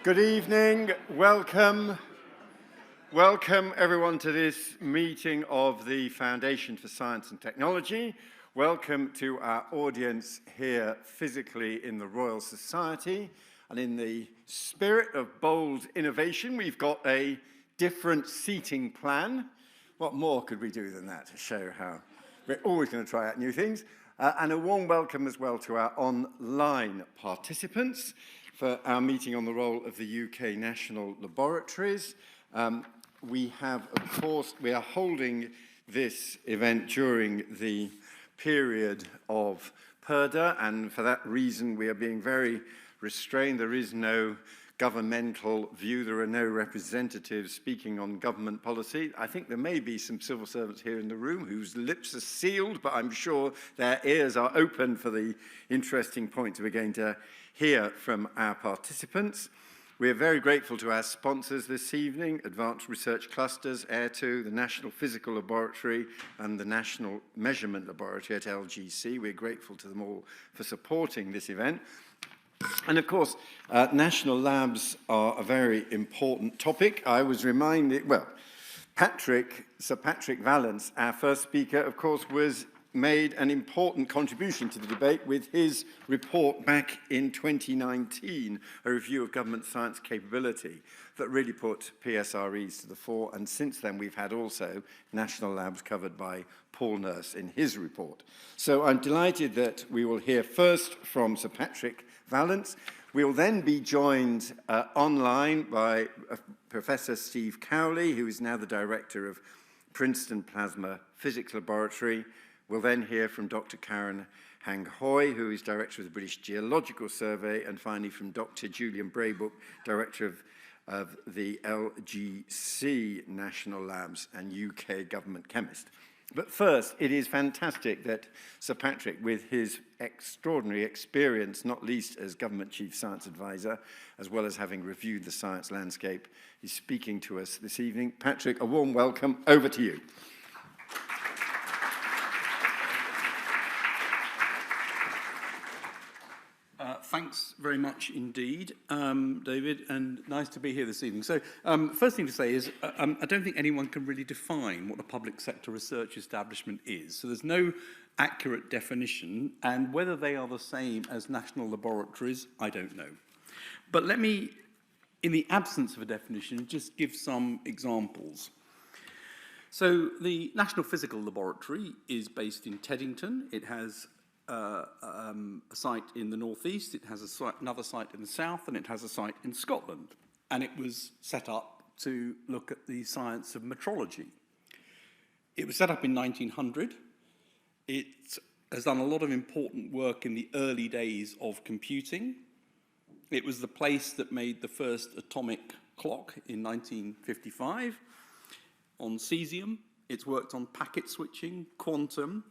Good evening, welcome everyone to this meeting of the Foundation for Science and Technology. Welcome to our audience here physically in the Royal Society. And in the spirit of bold innovation, we've got a different seating plan. What more could we do than that to show how we're always going to try out new things? And a warm welcome as well to our online participants for our meeting on the role of the UK National Laboratories. We are holding this event during the period of PERDA, and for that reason we are being very restrained. There is no governmental view. There are no representatives speaking on government policy. I think there may be some civil servants here in the room whose lips are sealed, but I'm sure their ears are open for the interesting points we're going to hear from our participants. We are very grateful to our sponsors this evening, Advanced Research Clusters, Air2, the National Physical Laboratory, and the National Measurement Laboratory at LGC. We're grateful to them all for supporting this event. And of course, national labs are a very important topic. I was reminded, well, Sir Patrick Vallance, our first speaker, of course, made an important contribution to the debate with his report back in 2019, a review of government science capability that really put PSREs to the fore. And since then, we've had also national labs covered by Paul Nurse in his report. So I'm delighted that we will hear first from Sir Patrick Vallance. We'll then be joined online by Professor Steve Cowley, who is now the director of Princeton Plasma Physics Laboratory. We'll then hear from Dr. Karen Hanghøj, who is director of the British Geological Survey, and finally from Dr. Julian Braybrook, director of the LGC National Labs and UK Government Chemist. But first, it is fantastic that Sir Patrick, with his extraordinary experience, not least as Government Chief Science Advisor, as well as having reviewed the science landscape, is speaking to us this evening. Patrick, a warm welcome. Over to you. Thanks very much indeed, David, and nice to be here this evening. So, first thing to say is, I don't think anyone can really define what a public sector research establishment is. So there's no accurate definition, and whether they are the same as national laboratories, I don't know. But let me, in the absence of a definition, just give some examples. So the National Physical Laboratory is based in Teddington. It has a site in the northeast, it has another site in the south, and it has a site in Scotland. And it was set up to look at the science of metrology. It was set up in 1900. It has done a lot of important work in the early days of computing. It was the place that made the first atomic clock in 1955 on cesium. It's worked on packet switching, quantum.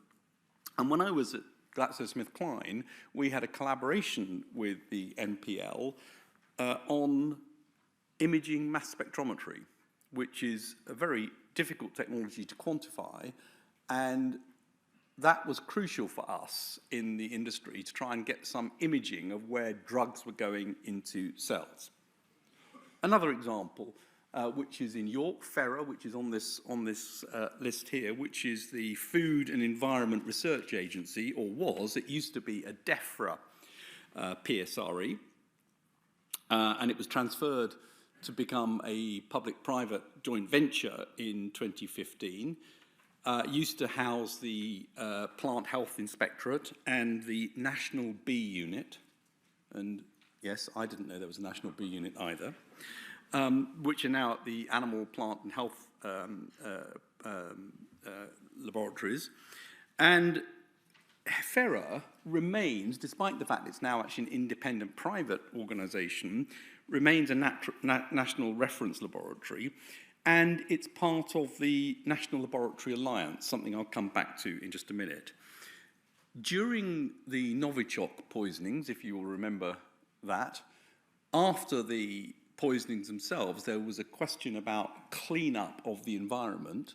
And when I was at GlaxoSmithKline, we had a collaboration with the NPL on imaging mass spectrometry, which is a very difficult technology to quantify, and that was crucial for us in the industry to try and get some imaging of where drugs were going into cells. Another example, which is in York, FERA, which is on this list here, which is the Food and Environment Research Agency, or was. It used to be a DEFRA PSRE, and it was transferred to become a public-private joint venture in 2015. Used to house the Plant Health Inspectorate and the National Bee Unit, and yes, I didn't know there was a National Bee Unit either. Which are now at the Animal, Plant and Health laboratories. And FERA remains, despite the fact it's now actually an independent private organisation, remains a national reference laboratory, and it's part of the National Laboratory Alliance, something I'll come back to in just a minute. During the Novichok poisonings, if you will remember that, after the poisonings themselves, there was a question about cleanup of the environment,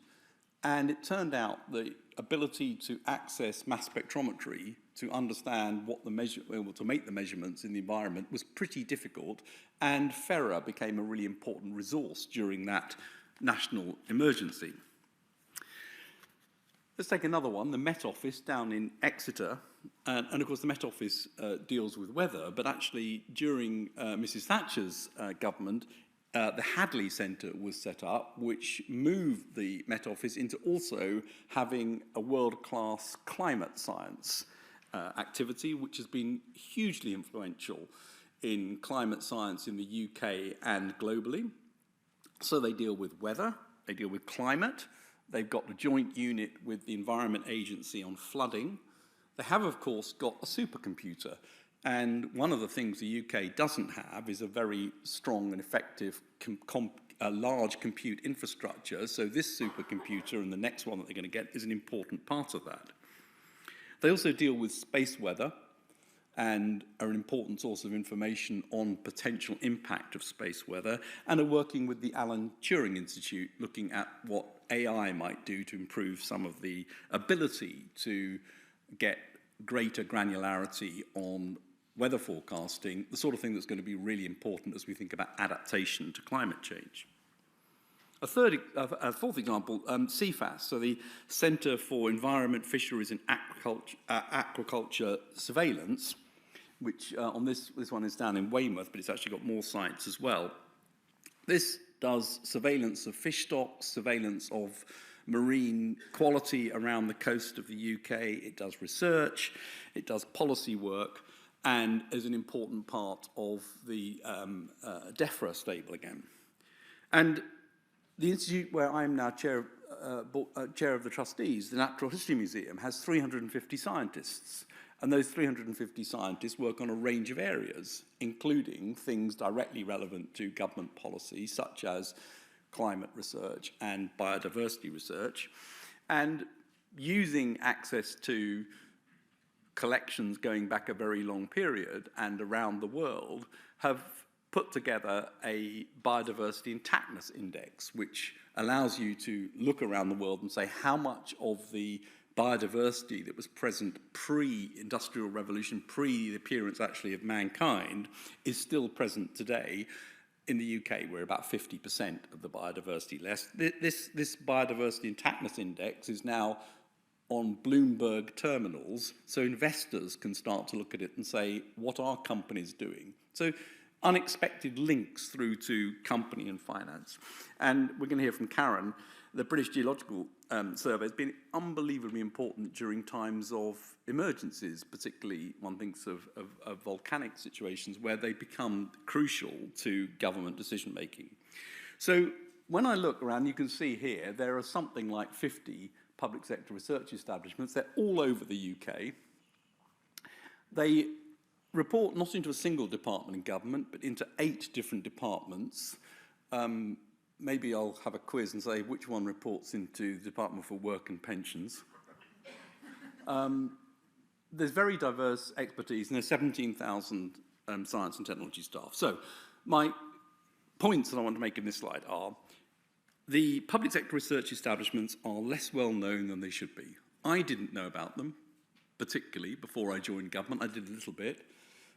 and it turned out the ability to access mass spectrometry to understand what to make the measurements in the environment was pretty difficult, and FERA became a really important resource during that national emergency. Let's take another one, the Met Office down in Exeter. And of course, the Met Office deals with weather, but actually during Mrs. Thatcher's government, the Hadley Centre was set up, which moved the Met Office into also having a world-class climate science activity, which has been hugely influential in climate science in the UK and globally. So they deal with weather, they deal with climate, they've got a joint unit with the Environment Agency on flooding. They have, of course, got a supercomputer. And one of the things the UK doesn't have is a very strong and effective large compute infrastructure. So this supercomputer and the next one that they're going to get is an important part of that. They also deal with space weather and are an important source of information on potential impact of space weather, and are working with the Alan Turing Institute looking at what AI might do to improve some of the ability to get greater granularity on weather forecasting, the sort of thing that's going to be really important as we think about adaptation to climate change. A fourth example, CFAS, so the Centre for Environment, Fisheries and Aquaculture Surveillance, which on this one is down in Weymouth, but it's actually got more sites as well. This does surveillance of fish stocks, surveillance of marine quality around the coast of the UK. It does research, it does policy work, and is an important part of the DEFRA stable again. And the institute where I'm now chair of the trustees, the Natural History Museum, has 350 scientists. And those 350 scientists work on a range of areas, including things directly relevant to government policy, such as climate research and biodiversity research, and using access to collections going back a very long period and around the world, have put together a biodiversity intactness index, which allows you to look around the world and say how much of the biodiversity that was present pre-industrial revolution, pre the appearance actually of mankind, is still present today. In the UK, we're about 50% of the biodiversity less. This biodiversity intactness index is now on Bloomberg terminals, so investors can start to look at it and say, what are companies doing? So unexpected links through to company and finance. And we're going to hear from Karen. The British Geological Survey has been unbelievably important during times of emergencies, particularly one thinks of volcanic situations where they become crucial to government decision-making. So when I look around, you can see here, there are something like 50 public sector research establishments. They're all over the UK. They report not into a single department in government, but into 8 different departments. Maybe I'll have a quiz and say which one reports into the Department for Work and Pensions. There's very diverse expertise, and there's 17,000 science and technology staff. So my points that I want to make in this slide are the public sector research establishments are less well known than they should be. I didn't know about them, particularly before I joined government. I did a little bit.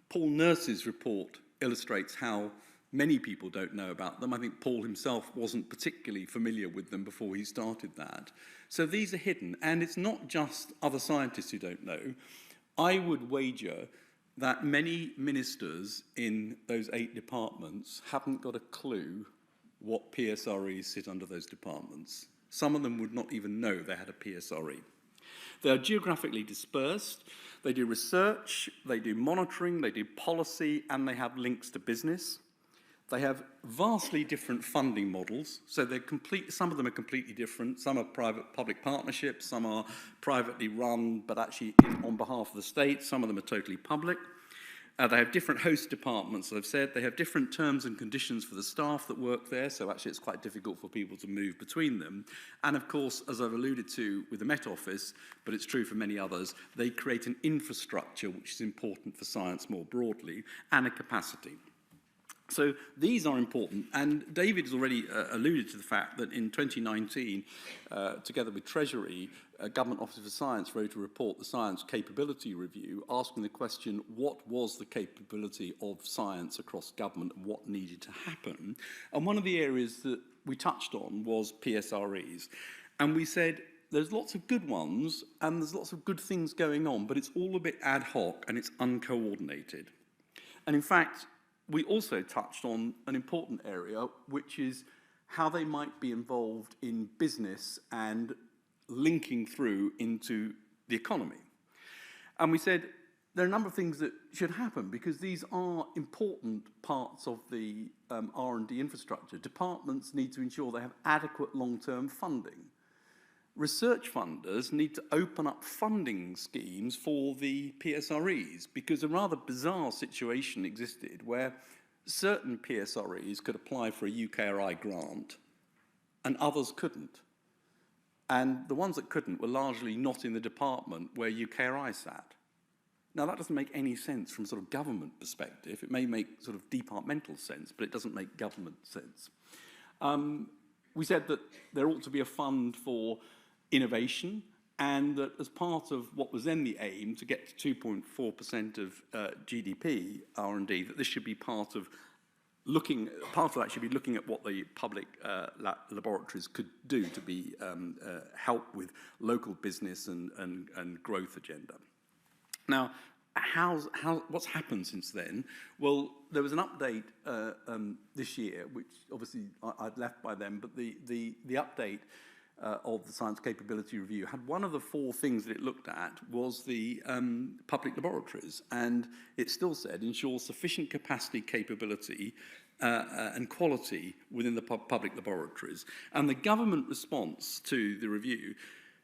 Paul Nurse's report illustrates how many people don't know about them. I think Paul himself wasn't particularly familiar with them before he started that. So these are hidden, and it's not just other scientists who don't know. I would wager that many ministers in those 8 departments haven't got a clue what PSREs sit under those departments. Some of them would not even know they had a PSRE. They are geographically dispersed. They do research, they do monitoring, they do policy, and they have links to business. They have vastly different funding models, so some of them are completely different. Some are private-public partnerships, some are privately run, but actually on behalf of the state. Some of them are totally public. They have different host departments, as I've said. They have different terms and conditions for the staff that work there, so actually it's quite difficult for people to move between them. And of course, as I've alluded to with the Met Office, but it's true for many others, they create an infrastructure which is important for science more broadly, and a capacity. So these are important, and David has already alluded to the fact that in 2019, together with Treasury, Government Office for Science wrote a report, the Science Capability Review, asking the question, what was the capability of science across government and what needed to happen? And one of the areas that we touched on was PSREs. And we said, there's lots of good ones, and there's lots of good things going on, but it's all a bit ad hoc and it's uncoordinated. And in fact, we also touched on an important area, which is how they might be involved in business and linking through into the economy. And we said there are a number of things that should happen because these are important parts of the R&D infrastructure. Departments need to ensure they have adequate long-term funding. Research funders need to open up funding schemes for the PSREs because a rather bizarre situation existed where certain PSREs could apply for a UKRI grant and others couldn't. And the ones that couldn't were largely not in the department where UKRI sat. Now that doesn't make any sense from sort of government perspective. It may make sort of departmental sense, but it doesn't make government sense. We said that there ought to be a fund for innovation, and that as part of what was then the aim to get to 2.4% of GDP R&D, that this should be part of that should be looking at what the public laboratories could do to be help with local business and growth agenda. Now, what's happened since then? Well, there was an update this year, which obviously I'd left by then, but the update of the Science Capability Review had one of the four things that it looked at was the public laboratories, and it still said ensure sufficient capacity, capability and quality within the public laboratories. And the government response to the review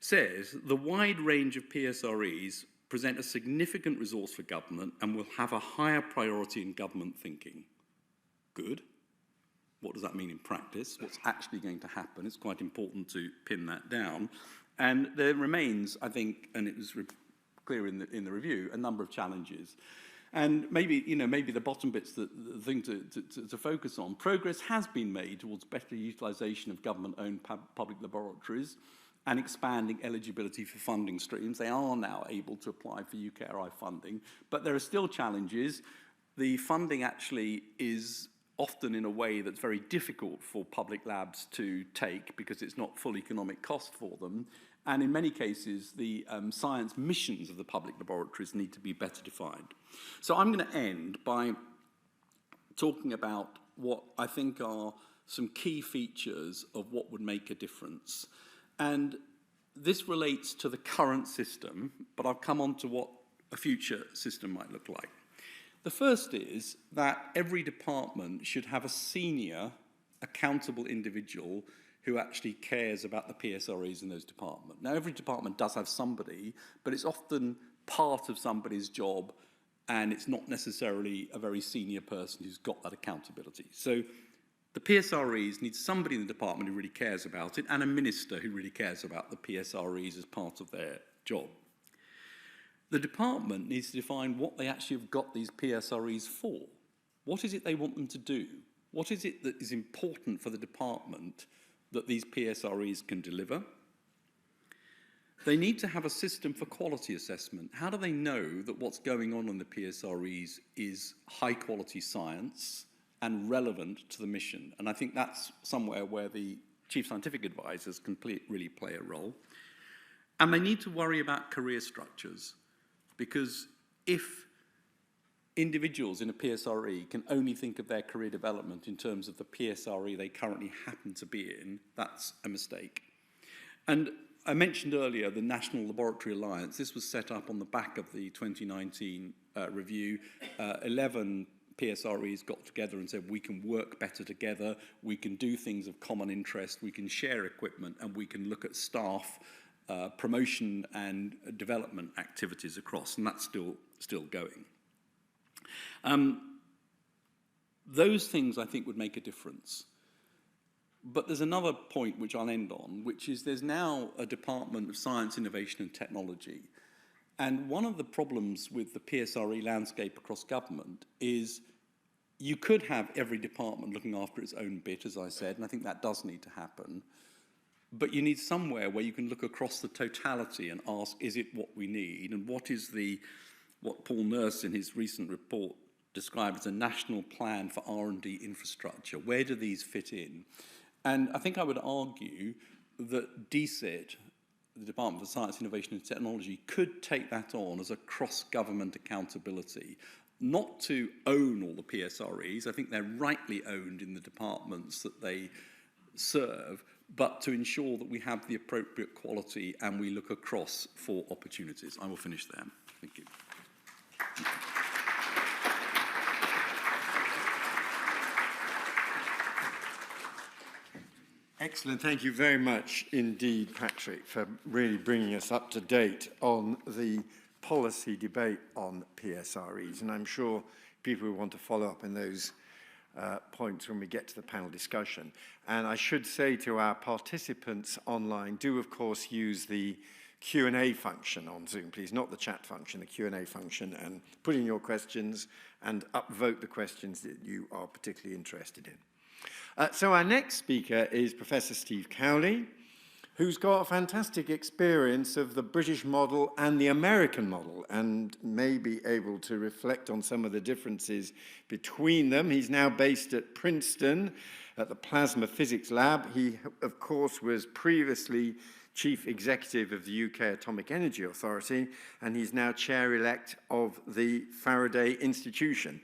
says the wide range of PSREs present a significant resource for government and will have a higher priority in government thinking. Good. What does that mean in practice? What's actually going to happen? It's quite important to pin that down. And there remains, I think, and it was clear in the review, a number of challenges. And maybe the bottom bit's the thing to focus on. Progress has been made towards better utilisation of government-owned public laboratories and expanding eligibility for funding streams. They are now able to apply for UKRI funding, but there are still challenges. The funding actually is often in a way that's very difficult for public labs to take because it's not full economic cost for them. And in many cases, the science missions of the public laboratories need to be better defined. So I'm going to end by talking about what I think are some key features of what would make a difference. And this relates to the current system, but I'll come on to what a future system might look like. The first is that every department should have a senior, accountable individual who actually cares about the PSREs in those departments. Now, every department does have somebody, but it's often part of somebody's job, and it's not necessarily a very senior person who's got that accountability. So the PSREs need somebody in the department who really cares about it, and a minister who really cares about the PSREs as part of their job. The department needs to define what they actually have got these PSREs for. What is it they want them to do? What is it that is important for the department that these PSREs can deliver? They need to have a system for quality assessment. How do they know that what's going on in the PSREs is high quality science and relevant to the mission? And I think that's somewhere where the chief scientific advisors can really play a role. And they need to worry about career structures. Because if individuals in a PSRE can only think of their career development in terms of the PSRE they currently happen to be in, that's a mistake. And I mentioned earlier the National Laboratory Alliance. This was set up on the back of the 2019 review. 11 PSREs got together and said, we can work better together, we can do things of common interest, we can share equipment, and we can look at staff promotion and development activities across, and that's still going. Those things, I think, would make a difference. But there's another point which I'll end on, which is there's now a Department of Science, Innovation and Technology. And one of the problems with the PSRE landscape across government is you could have every department looking after its own bit, as I said, and I think that does need to happen. But you need somewhere where you can look across the totality and ask, is it what we need? And what Paul Nurse in his recent report described as a national plan for R&D infrastructure. Where do these fit in? And I think I would argue that DSIT, the Department for Science, Innovation and Technology, could take that on as a cross-government accountability, not to own all the PSREs. I think they're rightly owned in the departments that they serve, but to ensure that we have the appropriate quality and we look across for opportunities. I will finish there. Thank you. Excellent. Thank you very much indeed, Patrick, for really bringing us up to date on the policy debate on PSREs. And I'm sure people will want to follow up in those points when we get to the panel discussion. And I should say to our participants online, do of course use the Q&A function on Zoom, please, not the chat function, the Q&A function, and put in your questions and upvote the questions that you are particularly interested in. So our next speaker is Professor Steve Cowley, who's got a fantastic experience of the British model and the American model, and may be able to reflect on some of the differences between them. He's now based at Princeton at the Plasma Physics Lab. He, of course, was previously Chief Executive of the UK Atomic Energy Authority, and he's now Chair-elect of the Faraday Institution.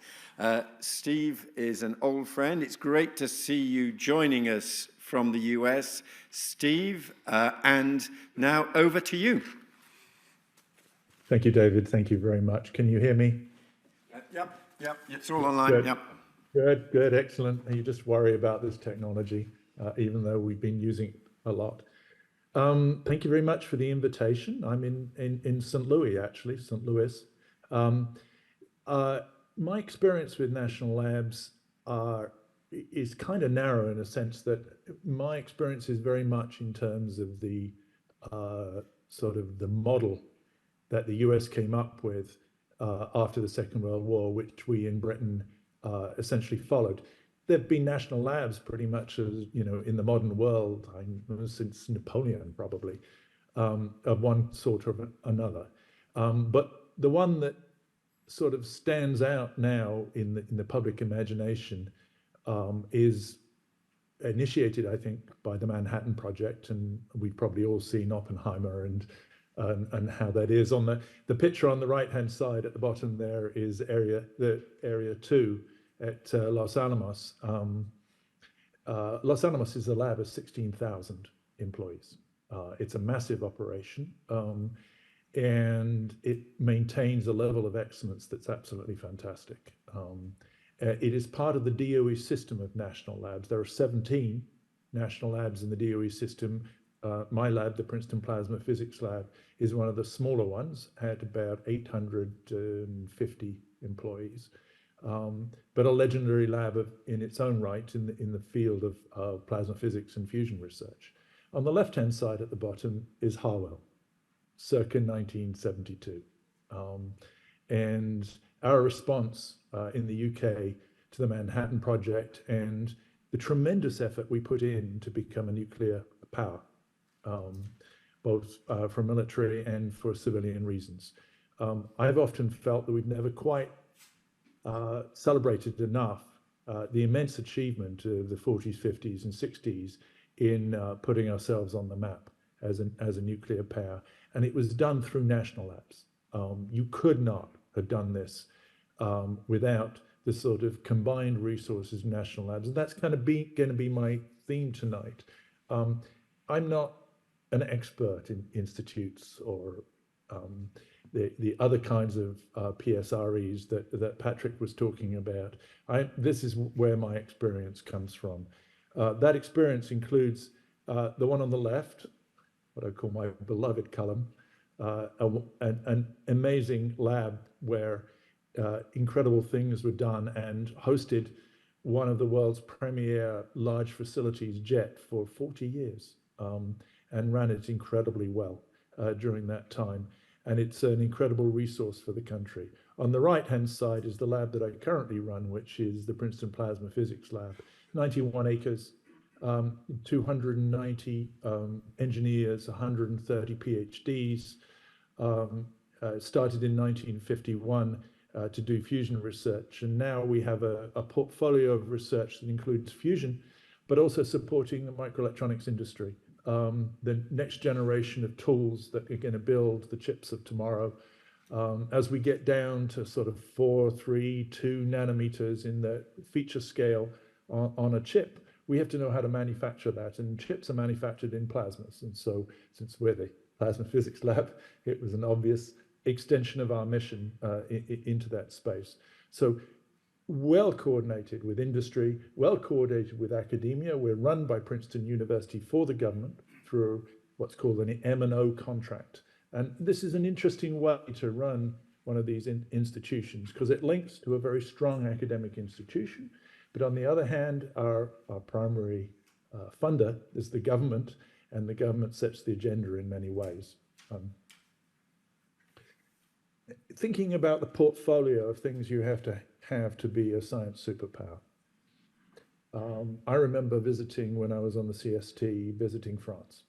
Steve is an old friend. It's great to see you joining us from the US, Steve, and now over to you. Thank you, David. Thank you very much. Can you hear me? Yep, it's all online. Good. Yep. Good, excellent. You just worry about this technology, even though we've been using it a lot. Thank you very much for the invitation. I'm in St. Louis, actually, St. Louis. My experience with national labs is kind of narrow in a sense that my experience is very much in terms of the sort of the model that the US came up with after the Second World War, which we in Britain essentially followed. There've been national labs pretty much as, you know, in the modern world since Napoleon probably, of one sort or another. But the one that sort of stands out now in the public imagination is initiated, I think, by the Manhattan Project, and we've probably all seen Oppenheimer and how that is. On the picture on the right-hand side at the bottom there is area 2 at Los Alamos. Los Alamos is a lab of 16,000 employees. It's a massive operation, and it maintains a level of excellence that's absolutely fantastic. It is part of the DOE system of national labs. There are 17 national labs in the DOE system. My lab, the Princeton Plasma Physics Lab, is one of the smaller ones, had about 850 employees. But a legendary lab in its own right in the field of plasma physics and fusion research. On the left-hand side at the bottom is Harwell, circa 1972. And our response in the UK to the Manhattan Project and the tremendous effort we put in to become a nuclear power, both for military and for civilian reasons. I've often felt that we've never quite celebrated enough the immense achievement of the 40s, 50s, and 60s in putting ourselves on the map as a nuclear power. And it was done through national labs. You could not have done this without the sort of combined resources of national labs. And that's kind of going to be my theme tonight. I'm not an expert in institutes or the other kinds of PSREs that Patrick was talking about. This is where my experience comes from. That experience includes the one on the left, what I call my beloved column, an amazing lab where incredible things were done and hosted one of the world's premier large facilities, JET, for 40 years and ran it incredibly well during that time. And it's an incredible resource for the country. On the right-hand side is the lab that I currently run, which is the Princeton Plasma Physics Lab. 91 acres, 290 engineers, 130 PhDs. Started in 1951 to do fusion research. And now we have a portfolio of research that includes fusion, but also supporting the microelectronics industry. The next generation of tools that are going to build the chips of tomorrow. As we get down to sort of 4, 3, 2 nanometers in the feature scale on a chip, we have to know how to manufacture that. And chips are manufactured in plasmas. And so since we're the Plasma Physics Lab, it was an obvious extension of our mission into that space. So well coordinated with industry, well coordinated with academia. We're run by Princeton University for the government through what's called an M&O contract. And this is an interesting way to run one of these institutions because it links to a very strong academic institution. But on the other hand, our primary funder is the government, and the government sets the agenda in many ways. Thinking about the portfolio of things you have to be a science superpower. I remember visiting when I was on the CST, visiting France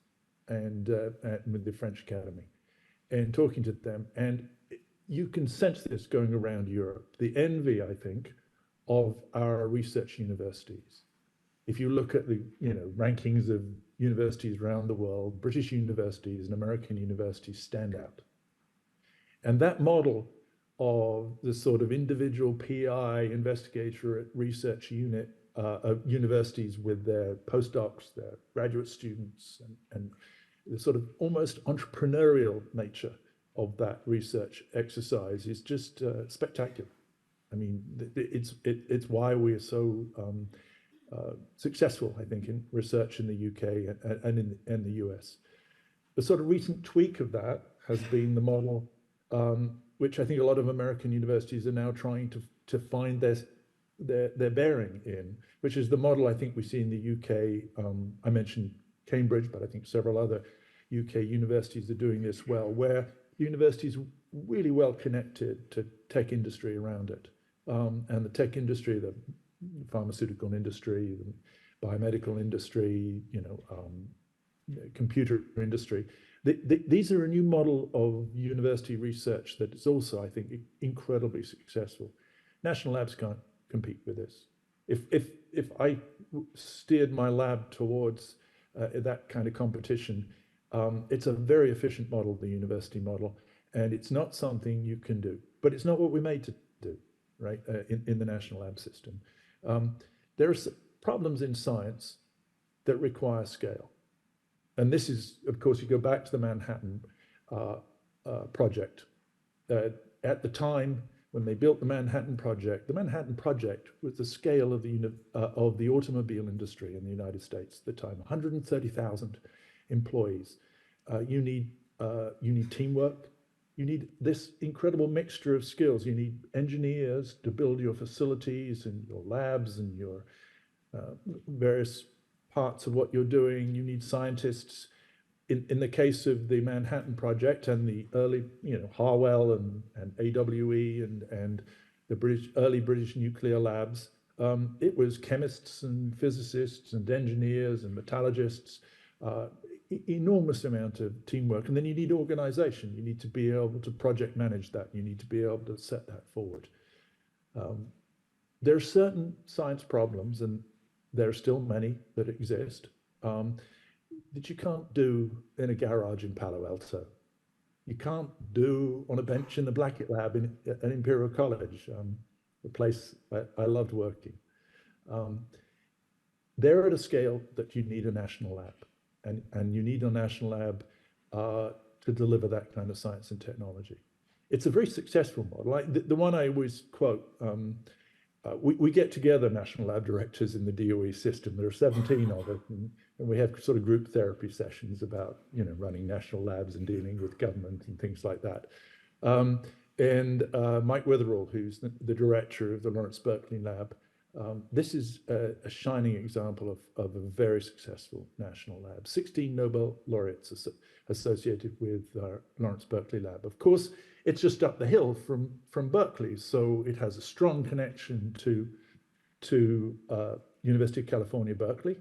and with the French Academy and talking to them. And you can sense this going around Europe, the envy, I think, of our research universities. If you look at the rankings of universities around the world, British universities and American universities stand out. And that model of the sort of individual PI investigator research unit of universities with their postdocs, their graduate students, and the sort of almost entrepreneurial nature of that research exercise is just spectacular. I mean, it's why we are so successful, I think, in research in the UK and in the US. The sort of recent tweak of that has been the model, which I think a lot of American universities are now trying to find their bearing in, which is the model I think we see in the UK. I mentioned Cambridge, but I think several other UK universities are doing this well, where universities are really well connected to tech industry around it. And the tech industry, the pharmaceutical industry, the biomedical industry, computer industry. These are a new model of university research that is also, I think, incredibly successful. National labs can't compete with this. If I steered my lab towards that kind of competition, it's a very efficient model, the university model, and it's not something you can do. But it's not what we're made to do, right, in the national lab system. There are problems in science that require scale. And this is, of course, you go back to the Manhattan project. At the time when they built the Manhattan Project was the scale of the automobile industry in the United States at the time, 130,000 employees. You need teamwork. You need this incredible mixture of skills. You need engineers to build your facilities and your labs and your various parts of what you're doing. You need scientists. In the case of the Manhattan Project and the early, Harwell and AWE and the early British nuclear labs, it was chemists and physicists and engineers and metallurgists, enormous amount of teamwork. And then you need organization. You need to be able to project manage that. You need to be able to set that forward. There are certain science problems, and there are still many that exist, that you can't do in a garage in Palo Alto. You can't do on a bench in the Blackett lab at Imperial College, the place I loved working. They're at a scale that you need a national lab, and you need a national lab to deliver that kind of science and technology. It's a very successful model. Like the one I always quote, we get together national lab directors in the DOE system. There are 17 of us, and we have sort of group therapy sessions about, running national labs and dealing with government and things like that. And Mike Witherall, who's the director of the Lawrence Berkeley Lab, this is a shining example of a very successful national lab. 16 Nobel laureates associated with Lawrence Berkeley Lab. Of course, It's just up the hill from Berkeley, so it has a strong connection to University of California, Berkeley.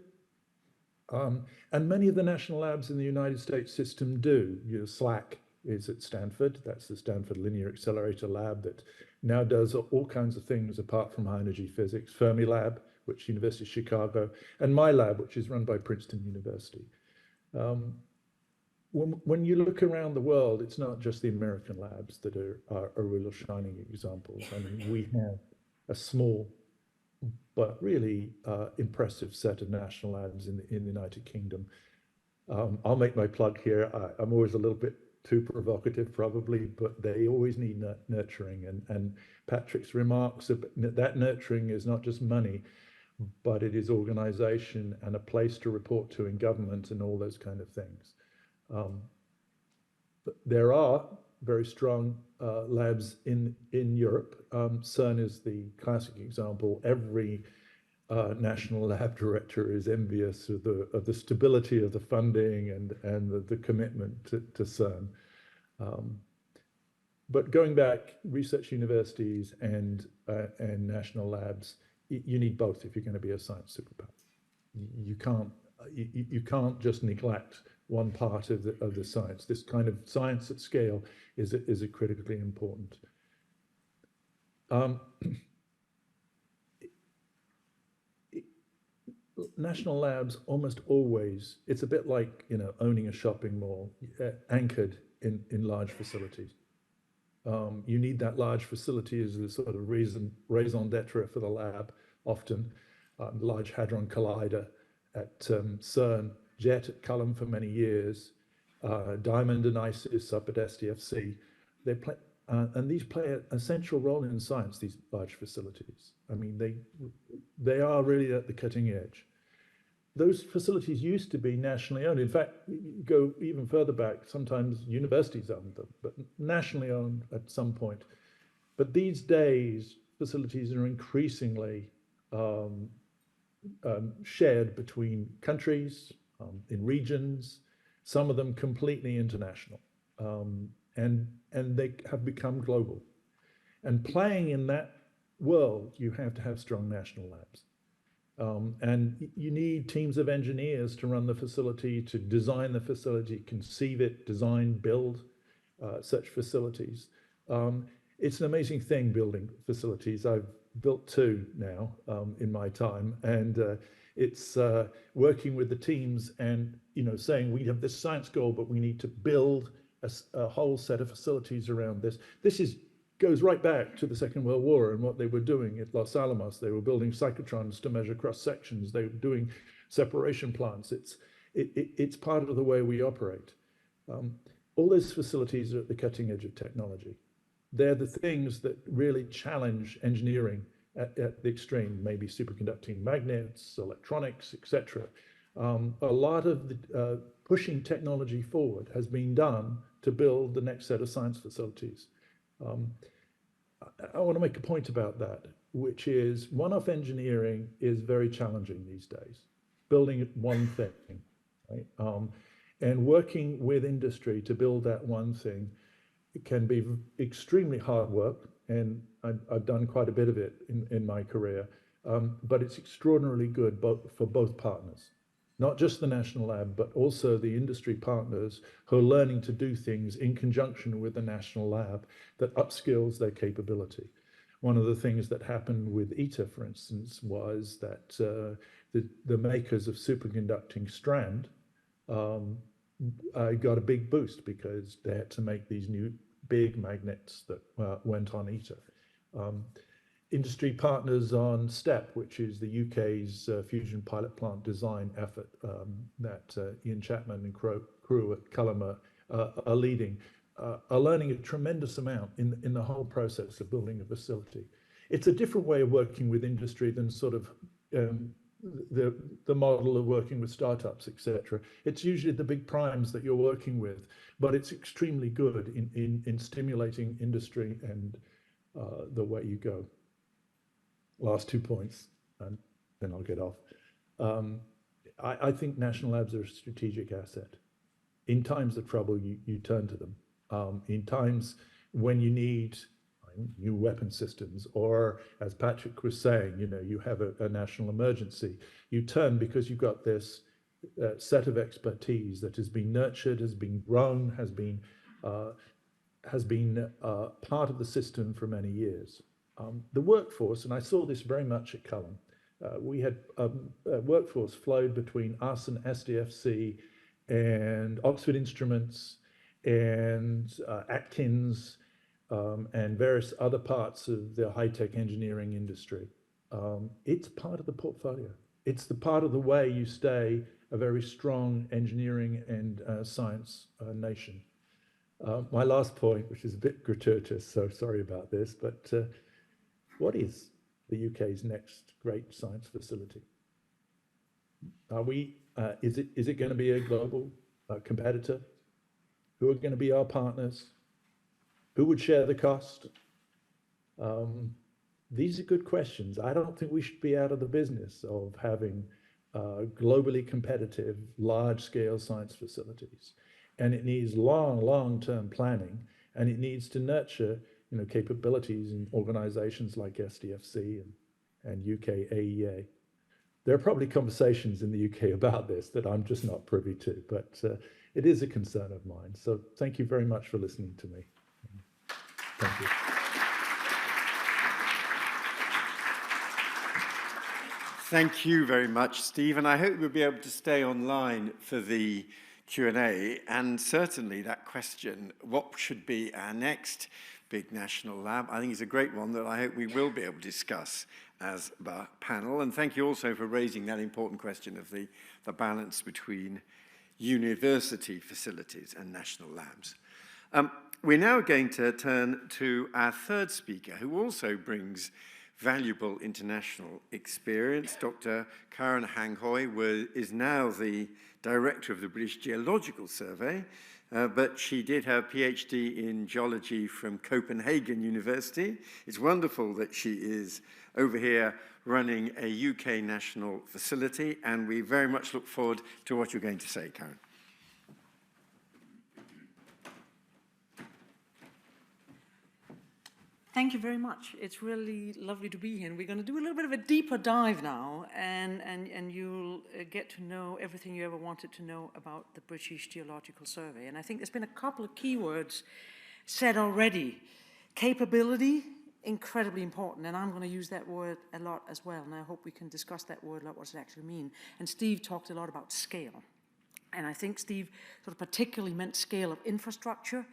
And many of the national labs in the United States system do. SLAC is at Stanford. That's the Stanford Linear Accelerator Lab that now does all kinds of things apart from high energy physics. Fermilab, which University of Chicago, and my lab, which is run by Princeton University. When you look around the world, it's not just the American labs that are real shining examples. I mean, we have a small but really impressive set of national labs in the United Kingdom. I'll make my plug here. I'm always a little bit too provocative, probably, but they always need nurturing. And Patrick's remarks, that nurturing is not just money, but it is organization and a place to report to in government and all those kind of things. There are very strong labs in Europe. CERN is the classic example. Every national lab director is envious of the stability of the funding and the commitment to CERN. But going back, research universities and national labs, you need both if you're going to be a science superpower. You can't just neglect one part of the science. This kind of science at scale is critically important. National labs almost always, it's a bit like owning a shopping mall, anchored in large facilities. You need that large facility as a sort of raison d'etre for the lab. Often, Large Hadron Collider at CERN, JET at Culham for many years, Diamond and ISIS up at SDFC. They play, and these play an essential role in science, these large facilities. I mean, they are really at the cutting edge. Those facilities used to be nationally owned. In fact, you go even further back, sometimes universities owned them, but nationally owned at some point. But these days, facilities are increasingly shared between countries, in regions, some of them completely international, and they have become global. And playing in that world, you have to have strong national labs. And you need teams of engineers to run the facility, to design the facility, conceive it, design, build such facilities. It's an amazing thing building facilities. I've built 2 now in my time, and it's working with the teams and saying we have this science goal, but we need to build a whole set of facilities around this. This goes right back to the Second World War and what they were doing at Los Alamos. They were building cyclotrons to measure cross sections. They were doing separation plants. It's part of the way we operate. All those facilities are at the cutting edge of technology. They're the things that really challenge engineering at the extreme, maybe superconducting magnets, electronics, etc. A lot of the pushing technology forward has been done to build the next set of science facilities. I want to make a point about that, which is one-off engineering is very challenging these days. Building one thing, right? And working with industry to build that one thing, it can be extremely hard work, and I've done quite a bit of it in my career, but it's extraordinarily good for both partners. Not just the national lab, but also the industry partners who are learning to do things in conjunction with the national lab that upskills their capability. One of the things that happened with ITER, for instance, was that the makers of superconducting strand got a big boost because they had to make these new big magnets that went on ITER. Industry partners on STEP, which is the UK's fusion pilot plant design effort that Ian Chapman and crew at Culham are leading, are learning a tremendous amount in the whole process of building a facility. It's a different way of working with industry than sort of the model of working with startups, etc. It's usually the big primes that you're working with, but it's extremely good in stimulating industry and the way you go. Last 2 points, and then I'll get off. I think national labs are a strategic asset. In times of trouble, you turn to them. In times when you need new weapon systems, or as Patrick was saying, you have a national emergency, you turn because you've got this set of expertise that has been nurtured, has been grown, has been part of the system for many years. The workforce, and I saw this very much at Cullen, we had a workforce flowed between us and SDFC and Oxford Instruments and Atkins and various other parts of the high-tech engineering industry. It's part of the portfolio. It's the part of the way you stay a very strong engineering and science nation. My last point, which is a bit gratuitous, so sorry about this, but what is the UK's next great science facility? Is it going to be a global competitor? Who are going to be our partners? Who would share the cost? These are good questions. I don't think we should be out of the business of having globally competitive, large-scale science facilities. And it needs long-term planning, and it needs to nurture, capabilities in organizations like SDFC and UK AEA. There are probably conversations in the UK about this that I'm just not privy to, but it is a concern of mine. So thank you very much for listening to me. Thank you. Thank you very much, Steve, and I hope we'll be able to stay online for the Q&A, and certainly that question, what should be our next big national lab, I think is a great one that I hope we will be able to discuss as a panel. And thank you also for raising that important question of the balance between university facilities and national labs. We're now going to turn to our third speaker, who also brings valuable international experience. Dr. Karen Hanghøj is now the director of the British Geological Survey, but she did her PhD in geology from Copenhagen University. It's wonderful that she is over here running a UK national facility, and we very much look forward to what you're going to say, Karen. Thank you very much. It's really lovely to be here. And we're going to do a little bit of a deeper dive now, and you'll get to know everything you ever wanted to know about the British Geological Survey. And I think there's been a couple of keywords said already. Capability, incredibly important, and I'm going to use that word a lot as well, and I hope we can discuss that word a lot, what does it actually mean. And Steve talked a lot about scale. And I think Steve sort of particularly meant scale of infrastructure,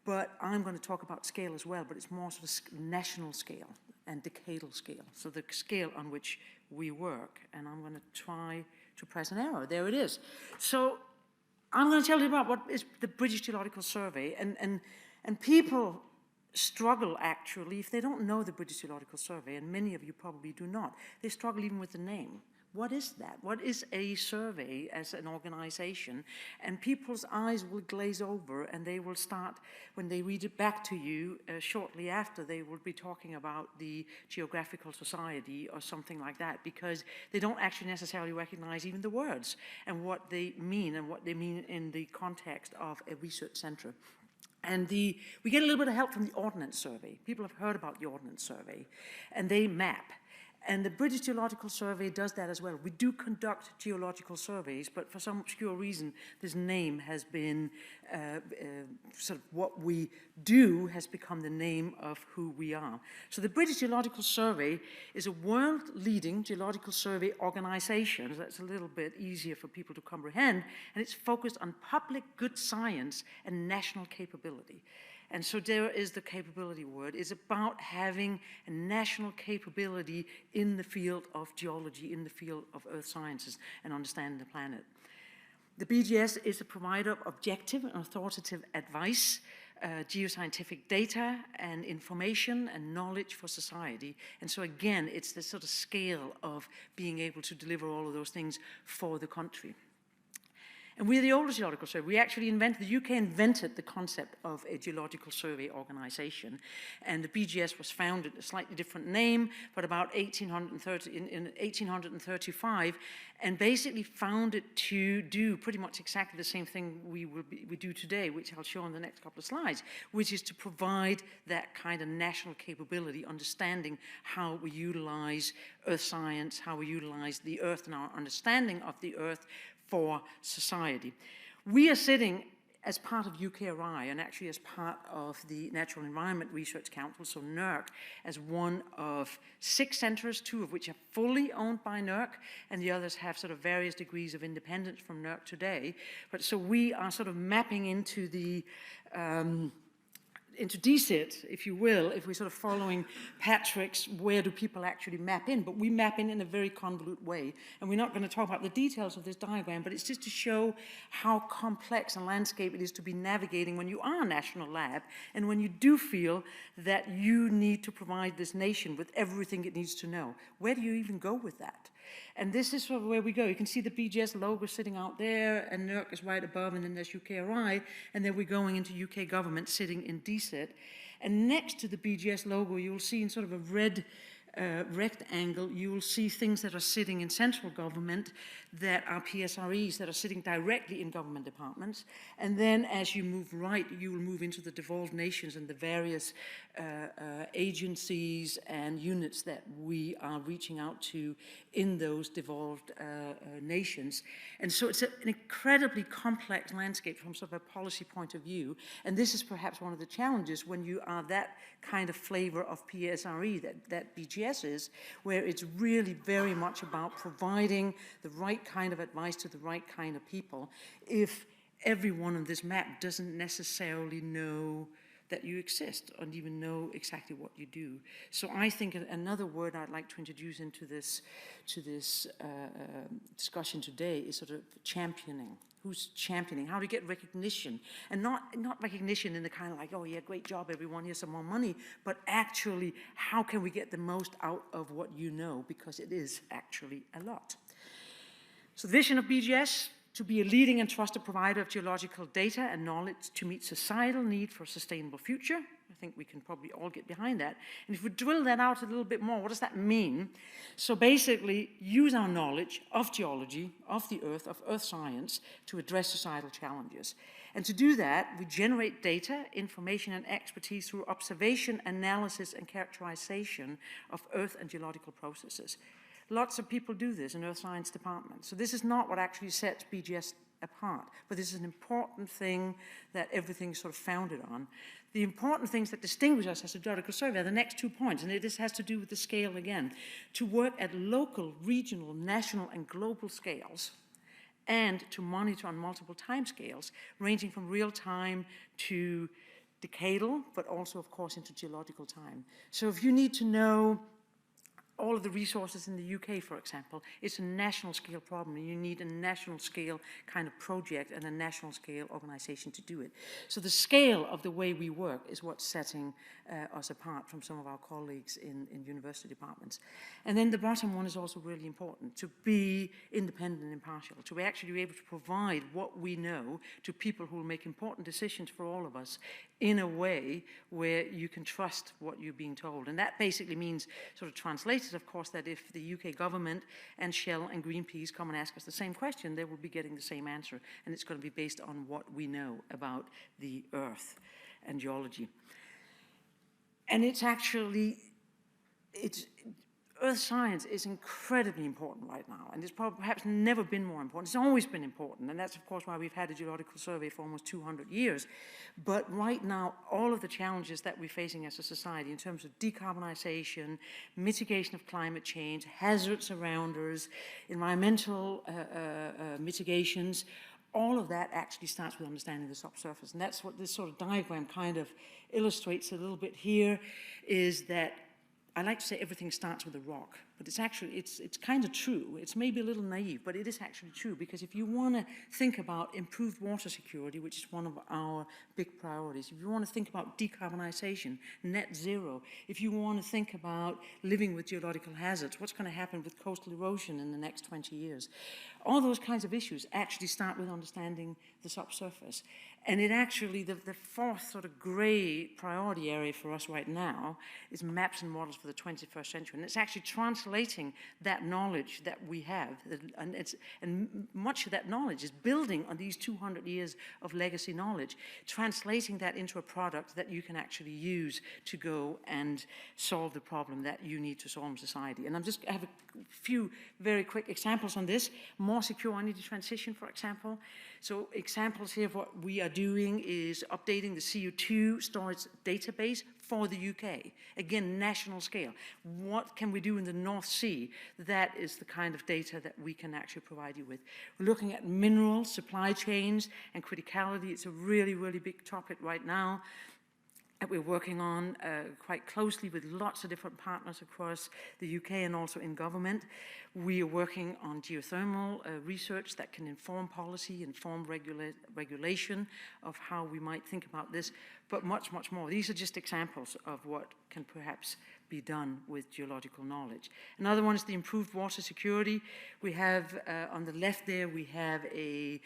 but I'm going to talk about scale as well, but it's more sort of national scale and decadal scale. So the scale on which we work, and I'm going to try to press an arrow. There it is. So I'm going to tell you about what is the British Geological Survey, and people struggle actually, if they don't know the British Geological Survey, and many of you probably do not, they struggle even with the name. What is that? What is a survey as an organization? And people's eyes will glaze over, and they will start, when they read it back to you shortly after, they will be talking about the Geographical Society or something like that, because they don't actually necessarily recognize even the words and what they mean in the context of a research center. And we get a little bit of help from the Ordnance Survey. People have heard about the Ordnance Survey, and they map. And the British Geological Survey does that as well. We do conduct geological surveys, but for some obscure reason, this name has been, sort of what we do has become the name of who we are. So the British Geological Survey is a world-leading geological survey organization. So that's a little bit easier for people to comprehend, and it's focused on public good science and national capability. And so there is the capability word. It's about having a national capability in the field of geology, in the field of earth sciences, and understanding the planet. The BGS is a provider of objective and authoritative advice, geoscientific data and information and knowledge for society. And so again, it's the sort of scale of being able to deliver all of those things for the country. And we're the oldest geological survey. We actually invented, the UK invented the concept of a geological survey organization. And the BGS was founded, a slightly different name, but about 1830, in 1835, and basically founded to do pretty much exactly the same thing we do today, which I'll show in the next couple of slides, which is to provide that kind of national capability, understanding how we utilize earth science, how we utilize the earth and our understanding of the earth for society. We are sitting as part of UKRI and actually as part of the Natural Environment Research Council, so NERC, as one of 6 centres, 2 of which are fully owned by NERC, and the others have sort of various degrees of independence from NERC today. But so we are sort of mapping into the into DSIT, if you will, if we're sort of following Patrick's, where do people actually map in? But we map in a very convoluted way. And we're not going to talk about the details of this diagram, but it's just to show how complex a landscape it is to be navigating when you are a national lab and when you do feel that you need to provide this nation with everything it needs to know. Where do you even go with that? And this is sort of where we go. You can see the BGS logo sitting out there, and NERC is right above, and then there's UKRI, and then we're going into UK government sitting in DSIT. And next to the BGS logo, you'll see in sort of a red rectangle, you will see things that are sitting in central government that are PSREs that are sitting directly in government departments. And then as you move right, you will move into the devolved nations and the various agencies and units that we are reaching out to in those devolved nations. And so it's an incredibly complex landscape from sort of a policy point of view. And this is perhaps one of the challenges when you are that kind of flavor of PSRE that BGS is, where it's really very much about providing the right kind of advice to the right kind of people. If everyone on this map doesn't necessarily know that you exist and even know exactly what you do. So I think another word I'd like to introduce into this discussion today is sort of championing. Who's championing? How to get recognition, and not recognition in the kind of like, oh yeah, great job everyone, here's some more money, but actually how can we get the most out of what you know, because it is actually a lot. So the vision of BGS: to be a leading and trusted provider of geological data and knowledge to meet societal need for a sustainable future. I think we can probably all get behind that. And if we drill that out a little bit more, what does that mean? So basically, use our knowledge of geology, of the earth, of earth science, to address societal challenges. And to do that, we generate data, information, and expertise through observation, analysis, and characterization of earth and geological processes. Lots of people do this in earth science departments. So this is not what actually sets BGS apart, but this is an important thing that everything is sort of founded on. The important things that distinguish us as a geological survey are the next 2 points, and this has to do with the scale again. To work at local, regional, national, and global scales, and to monitor on multiple time scales, ranging from real time to decadal, but also, of course, into geological time. So if you need to know all of the resources in the UK, for example, it's a national scale problem, and you need a national scale kind of project and a national scale organization to do it. So the scale of the way we work is what's setting us apart from some of our colleagues in university departments. And then the bottom one is also really important: to be independent and impartial, to actually be able to provide what we know to people who will make important decisions for all of us in a way where you can trust what you're being told. And that basically means, sort of translated, of course, that if the UK government and Shell and Greenpeace come and ask us the same question, they will be getting the same answer. And it's going to be based on what we know about the earth and geology. And it's actually, earth science is incredibly important right now, and it's perhaps never been more important. It's always been important, and that's of course why we've had a geological survey for almost 200 years. But right now, all of the challenges that we're facing as a society in terms of decarbonization, mitigation of climate change, hazards around us, environmental mitigations, all of that actually starts with understanding the subsurface. And that's what this sort of diagram kind of illustrates a little bit here, is that I like to say everything starts with a rock, but it's actually, it's kind of true. It's maybe a little naive, but it is actually true, because if you want to think about improved water security, which is one of our big priorities, if you want to think about decarbonization, net zero, if you want to think about living with geological hazards, what's going to happen with coastal erosion in the next 20 years, all those kinds of issues actually start with understanding the subsurface. And it actually, the fourth sort of grey priority area for us right now is maps and models for the 21st century. And it's actually translating that knowledge that we have. And much of that knowledge is building on these 200 years of legacy knowledge, translating that into a product that you can actually use to go and solve the problem that you need to solve in society. And I have a few very quick examples on this. More secure energy transition, for example. So examples here of what we are doing is updating the CO2 storage database for the UK. Again, national scale. What can we do in the North Sea? That is the kind of data that we can actually provide you with. We're looking at mineral supply chains and criticality. It's a really, really big topic right now that we're working on quite closely with lots of different partners across the UK and also in government. We are working on geothermal research that can inform policy, inform regulation of how we might think about this, but much, much more. These are just examples of what can perhaps be done with geological knowledge. Another one is the improved water security. We have, on the left there, we have a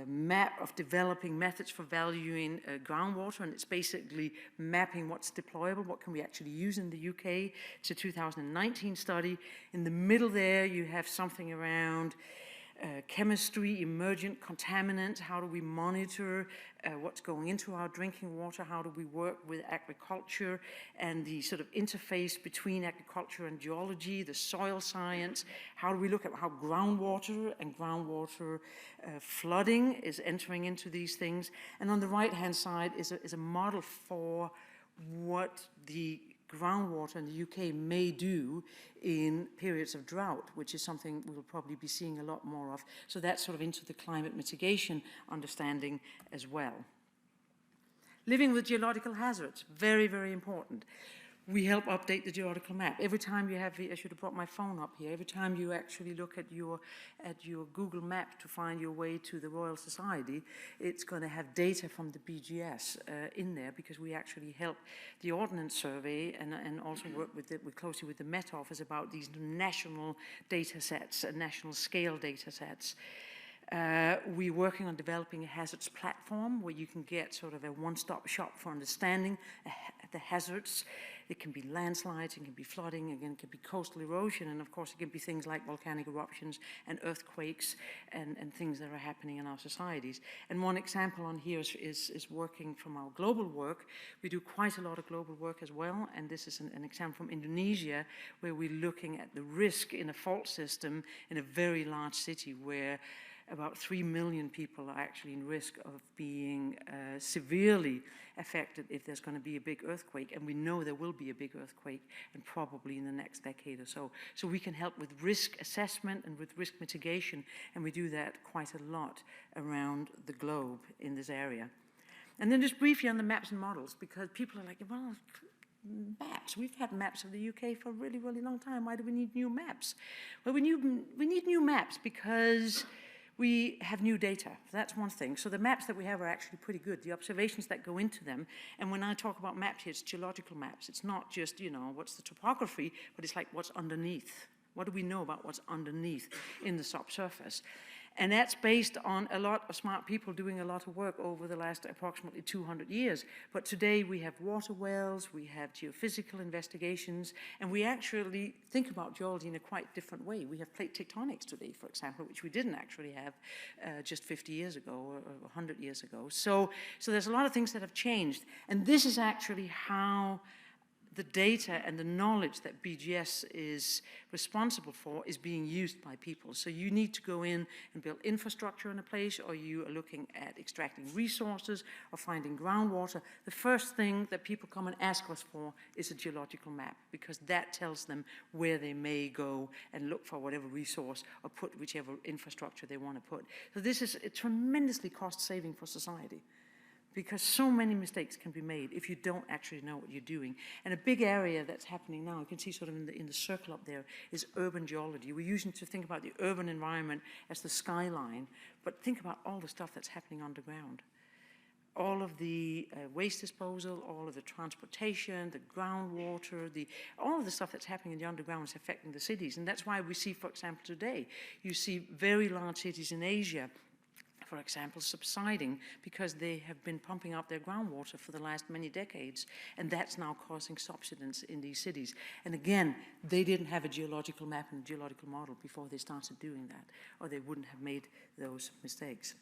map of developing methods for valuing groundwater, and it's basically mapping what's deployable, what can we actually use in the UK. It's a 2019 study. In the middle there, you have something around chemistry, emergent contaminants, how do we monitor what's going into our drinking water, how do we work with agriculture and the sort of interface between agriculture and geology, the soil science, how do we look at how groundwater and groundwater flooding is entering into these things. And on the right-hand side is a model for what the groundwater in the UK may do in periods of drought, which is something we'll probably be seeing a lot more of. So that's sort of into the climate mitigation understanding as well. Living with geological hazards, very, very important. We help update the geological map. Every time you have, I should have brought my phone up here, every time you actually look at your Google map to find your way to the Royal Society, it's going to have data from the BGS in there, because we actually help the Ordnance Survey and also work closely with the Met Office about these national data sets, national scale data sets. We're working on developing a hazards platform where you can get sort of a one-stop shop for understanding the hazards. It can be landslides, it can be flooding, again, it can be coastal erosion, and of course it can be things like volcanic eruptions and earthquakes and things that are happening in our societies. And one example on here is working from our global work. We do quite a lot of global work as well, and this is an example from Indonesia, where we're looking at the risk in a fault system in a very large city where about 3 million people are actually in risk of being severely affected if there's going to be a big earthquake, and we know there will be a big earthquake, and probably in the next decade or so. So we can help with risk assessment and with risk mitigation, and we do that quite a lot around the globe in this area. And then just briefly on the maps and models, because people are like, well, maps. We've had maps of the UK for a really, really long time. Why do we need new maps? Well, we need new maps because we have new data. That's one thing. So the maps that we have are actually pretty good. The observations that go into them, and when I talk about maps here, it's geological maps. It's not just, what's the topography, but it's like what's underneath. What do we know about what's underneath in the subsurface? And that's based on a lot of smart people doing a lot of work over the last approximately 200 years. But today we have water wells, we have geophysical investigations, and we actually think about geology in a quite different way. We have plate tectonics today, for example, which we didn't actually have just 50 years ago or 100 years ago. So there's a lot of things that have changed. And this is actually how the data and the knowledge that BGS is responsible for is being used by people. So you need to go in and build infrastructure in a place, or you are looking at extracting resources or finding groundwater. The first thing that people come and ask us for is a geological map, because that tells them where they may go and look for whatever resource or put whichever infrastructure they want to put. So this is a tremendously cost saving for society, because so many mistakes can be made if you don't actually know what you're doing. And a big area that's happening now, you can see sort of in the circle up there, is urban geology. We're using to think about the urban environment as the skyline, but think about all the stuff that's happening underground. All of the waste disposal, all of the transportation, the groundwater, all of the stuff that's happening in the underground is affecting the cities. And that's why we see, for example, today, you see very large cities in Asia, for example, subsiding because they have been pumping up their groundwater for the last many decades, and that's now causing subsidence in these cities. And again, they didn't have a geological map and a geological model before they started doing that, or they wouldn't have made those mistakes.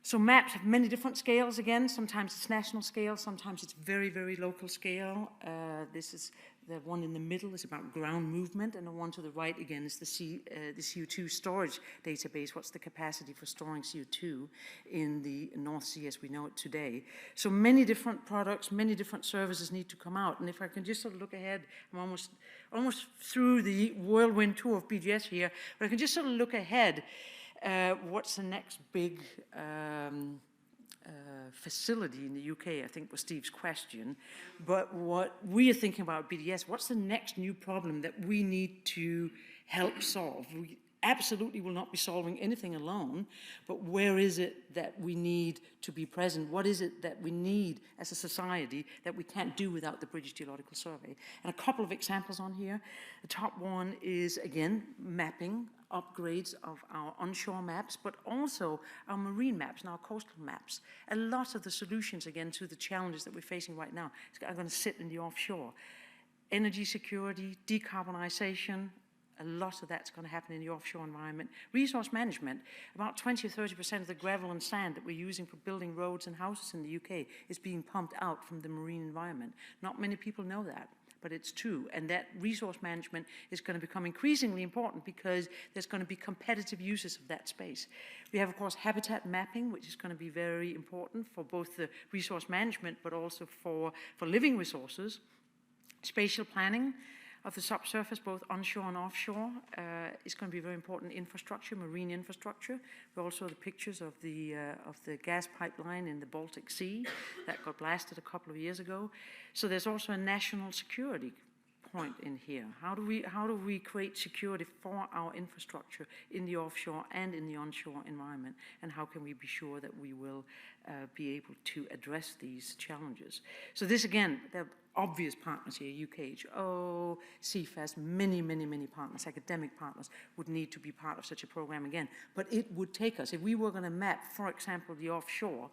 So maps have many different scales again. Sometimes it's national scale, sometimes it's very, very local scale. This is the one in the middle is about ground movement, and the one to the right again is the CO2 storage database. What's the capacity for storing CO2 in the North Sea as we know it today? So many different products, many different services need to come out. And if I can just sort of look ahead, I'm almost through the whirlwind tour of BGS here, but I can just sort of look ahead. What's the next big facility in the UK, I think was Steve's question. But what we are thinking about BDS, what's the next new problem that we need to help solve? We absolutely will not be solving anything alone, but where is it that we need to be present? What is it that we need as a society that we can't do without the British Geological Survey? And a couple of examples on here. The top one is, again, mapping, upgrades of our onshore maps, but also our marine maps and our coastal maps. A lot of the solutions, again, to the challenges that we're facing right now are going to sit in the offshore. Energy security, decarbonization, a lot of that's going to happen in the offshore environment. Resource management, about 20 or 30% of the gravel and sand that we're using for building roads and houses in the UK is being pumped out from the marine environment. Not many people know that, but it's true. And that resource management is going to become increasingly important because there's going to be competitive uses of that space. We have, of course, habitat mapping, which is going to be very important for both the resource management, but also for living resources. Spatial planning of the subsurface, both onshore and offshore, is going to be very important infrastructure, marine infrastructure. We also have the pictures of the gas pipeline in the Baltic Sea that got blasted a couple of years ago. So there's also a national security point in here. How do we create security for our infrastructure in the offshore and in the onshore environment? And how can we be sure that we will be able to address these challenges? So this, again, there are obvious partners here, UKHO, CFAS, many, many, many partners, academic partners would need to be part of such a program again. But it would take us, if we were going to map, for example, the offshore,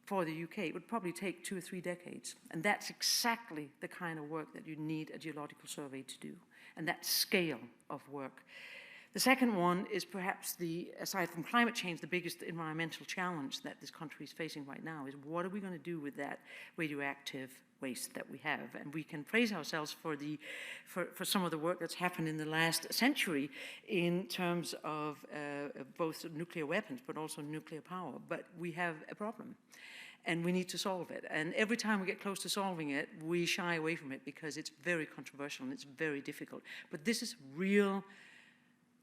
for the UK, it would probably take 2 or 3 decades. And that's exactly the kind of work that you need a geological survey to do, and that scale of work. The second one is perhaps aside from climate change, the biggest environmental challenge that this country is facing right now is what are we going to do with that radioactive waste that we have? And we can praise ourselves for some of the work that's happened in the last century in terms of both nuclear weapons, but also nuclear power. But we have a problem, and we need to solve it. And every time we get close to solving it, we shy away from it because it's very controversial and it's very difficult. But this is real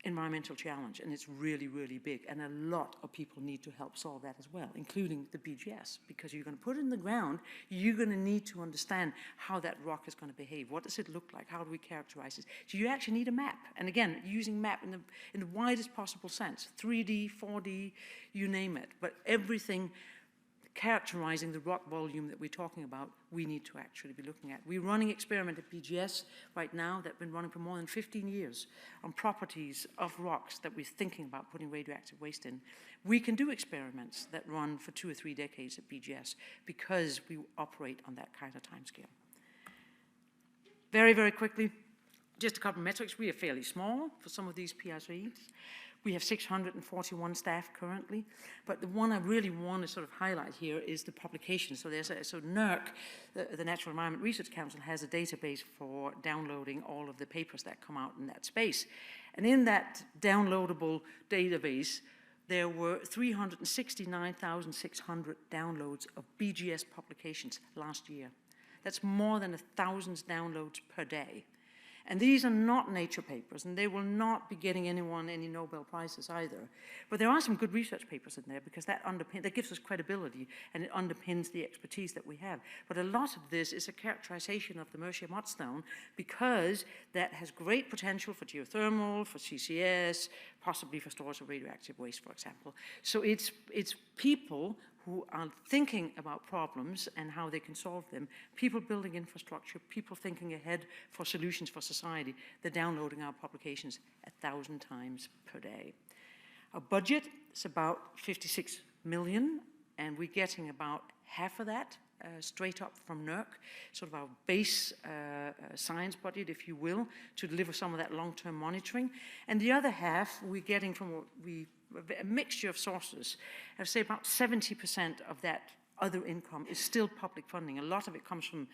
environmental challenge, and it's really, really big, and a lot of people need to help solve that as well, including the BGS, because you're going to put it in the ground, you're going to need to understand how that rock is going to behave. What does it look like? How do we characterize it? So you actually need a map, and again, using map in the widest possible sense, 3D, 4D, you name it, but everything characterizing the rock volume that we're talking about, we need to actually be looking at. We're running experiment at BGS right now that's been running for more than 15 years on properties of rocks that we're thinking about putting radioactive waste in. We can do experiments that run for 2 or 3 decades at BGS because we operate on that kind of timescale. Very, very quickly, just a couple of metrics. We are fairly small for some of these PRCs. We have 641 staff currently, but the one I really want to sort of highlight here is the publication. So NERC, the Natural Environment Research Council, has a database for downloading all of the papers that come out in that space. And in that downloadable database, there were 369,600 downloads of BGS publications last year. That's more than 1,000 downloads per day. And these are not Nature papers, and they will not be getting anyone any Nobel Prizes either. But there are some good research papers in there because that gives us credibility and it underpins the expertise that we have. But a lot of this is a characterization of the Mercia mudstone because that has great potential for geothermal, for CCS, possibly for storage of radioactive waste, for example. So it's people who are thinking about problems and how they can solve them, people building infrastructure, people thinking ahead for solutions for society. They're downloading our publications 1,000 times per day. Our budget is about 56 million, and we're getting about half of that straight up from NERC, sort of our base science budget, if you will, to deliver some of that long-term monitoring. And the other half we're getting from a mixture of sources. I would say about 70% of that other income is still public funding. A lot of it comes from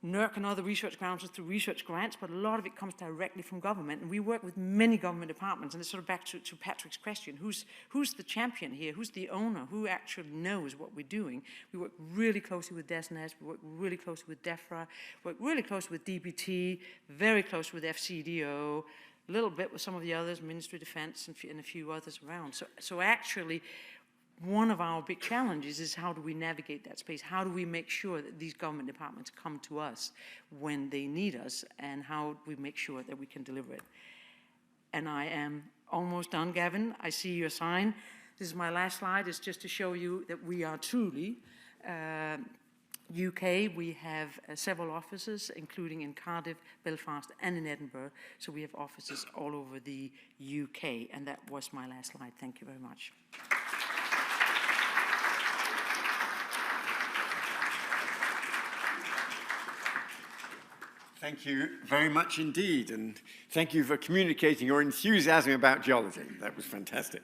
NERC and other research councils through research grants, but a lot of it comes directly from government. And we work with many government departments, and it's sort of back to Patrick's question, who's the champion here? Who's the owner? Who actually knows what we're doing? We work really closely with DESNES, we work really closely with DEFRA, work really closely with DBT, very close with FCDO, a little bit with some of the others, Ministry of Defense and a few others around. So actually, one of our big challenges is how do we navigate that space? How do we make sure that these government departments come to us when they need us, and how do we make sure that we can deliver it? And I am almost done, Gavin. I see your sign. This is my last slide. It's just to show you that we are truly UK. We have several offices, including in Cardiff, Belfast, and in Edinburgh. So we have offices all over the UK. And that was my last slide. Thank you very much. Thank you very much indeed, and thank you for communicating your enthusiasm about geology. That was fantastic.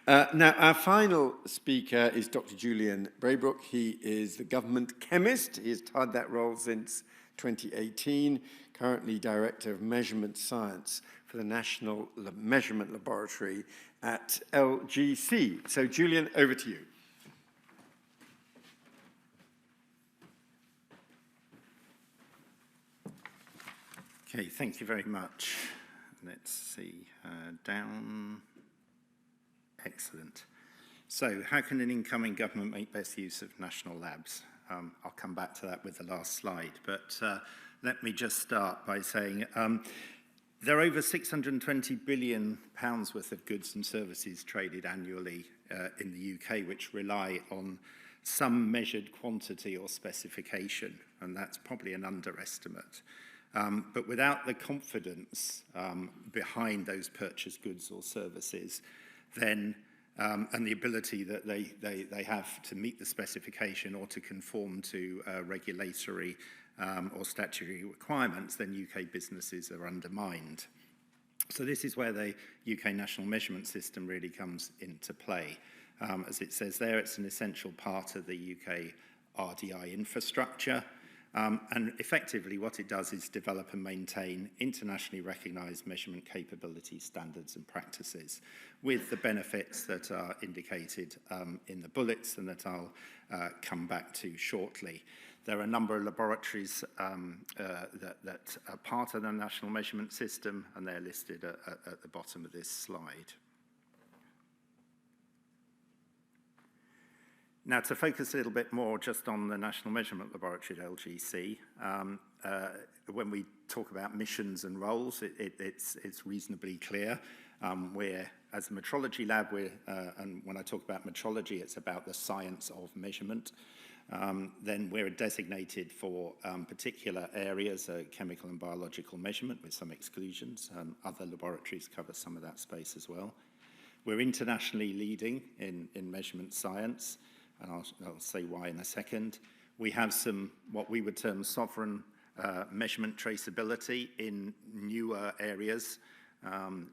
Now, our final speaker is Dr. Julian Braybrook. He is the government chemist. He has held that role since 2018, currently Director of Measurement Science for the National Measurement Laboratory at LGC. So, Julian, over to you. Okay, thank you very much. Let's see, down. Excellent. So how can an incoming government make best use of national labs? I'll come back to that with the last slide, but let me just start by saying there are over £620 billion worth of goods and services traded annually in the UK, which rely on some measured quantity or specification, and that's probably an underestimate. But without the confidence behind those purchased goods or services, then and the ability that they have to meet the specification or to conform to regulatory or statutory requirements, then UK businesses are undermined. So this is where the UK National Measurement System really comes into play. As it says there, it's an essential part of the UK RDI infrastructure. And effectively what it does is develop and maintain internationally recognised measurement capabilities, standards and practices with the benefits that are indicated in the bullets and that I'll come back to shortly. There are a number of laboratories that are part of the National Measurement System, and they're listed at the bottom of this slide. Now, to focus a little bit more just on the National Measurement Laboratory at LGC, when we talk about missions and roles, it's reasonably clear. We're, as a metrology lab, and when I talk about metrology, it's about the science of measurement. Then we're designated for particular areas, chemical and biological measurement with some exclusions. Other laboratories cover some of that space as well. We're internationally leading in measurement science, and I'll say why in a second. We have some, what we would term sovereign measurement traceability in newer areas,